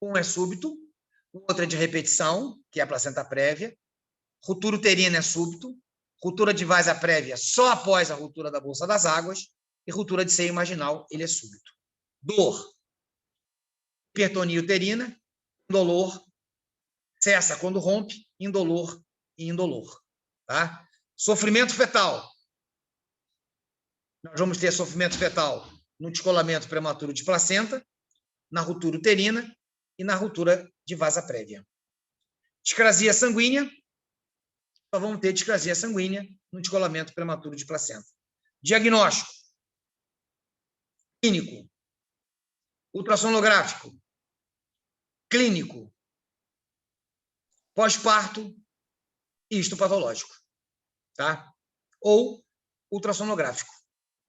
Um é súbito, o outro é de repetição, que é a placenta prévia. Ruptura uterina é súbito. Ruptura de vasa prévia só após a ruptura da bolsa das águas. E ruptura de seio marginal, ele é súbito. Dor. Hipertonia uterina, indolor. Cessa quando rompe, indolor e indolor. Tá? Sofrimento fetal. Nós vamos ter sofrimento fetal no descolamento prematuro de placenta, na ruptura uterina e na ruptura de vasa prévia. Discrasia sanguínea, só vamos ter discrasia sanguínea no descolamento prematuro de placenta. Diagnóstico clínico, ultrassonográfico, clínico, pós-parto e histopatológico, tá? Ou ultrassonográfico,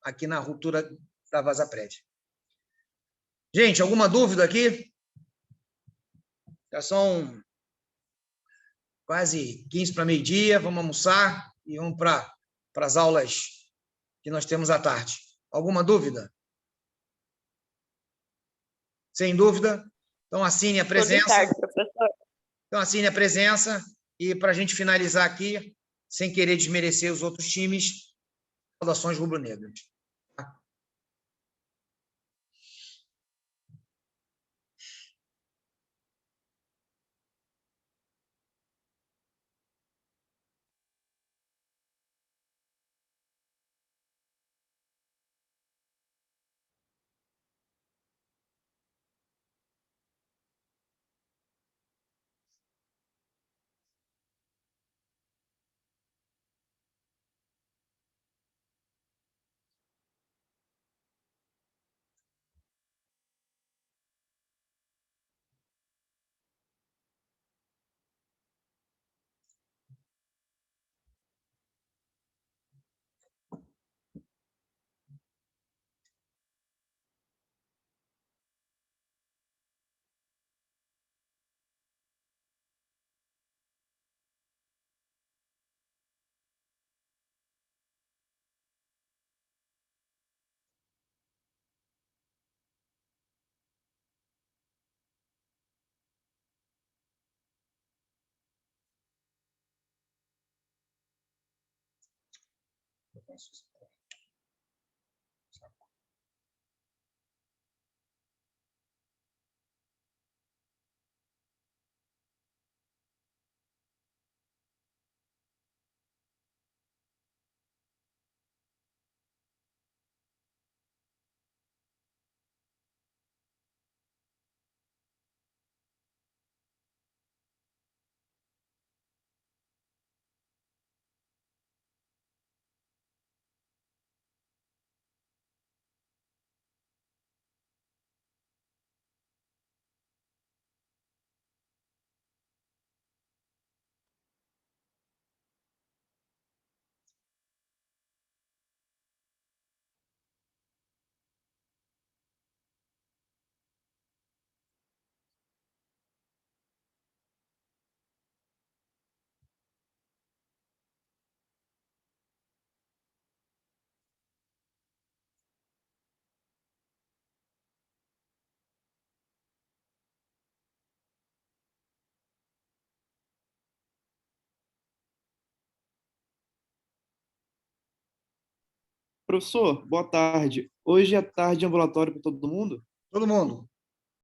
aqui na ruptura da vasa prévia. Gente, alguma dúvida aqui? Já são quase 15 para meio-dia, vamos almoçar e vamos para as aulas que nós temos à tarde. Alguma dúvida? Sem dúvida. Então, assine a presença. Boa tarde, professor. Então, assine a presença. E, para a gente finalizar aqui, sem querer desmerecer os outros times, saudações rubro-negras. Professor, boa tarde. Hoje é tarde de ambulatório para todo mundo? Todo mundo.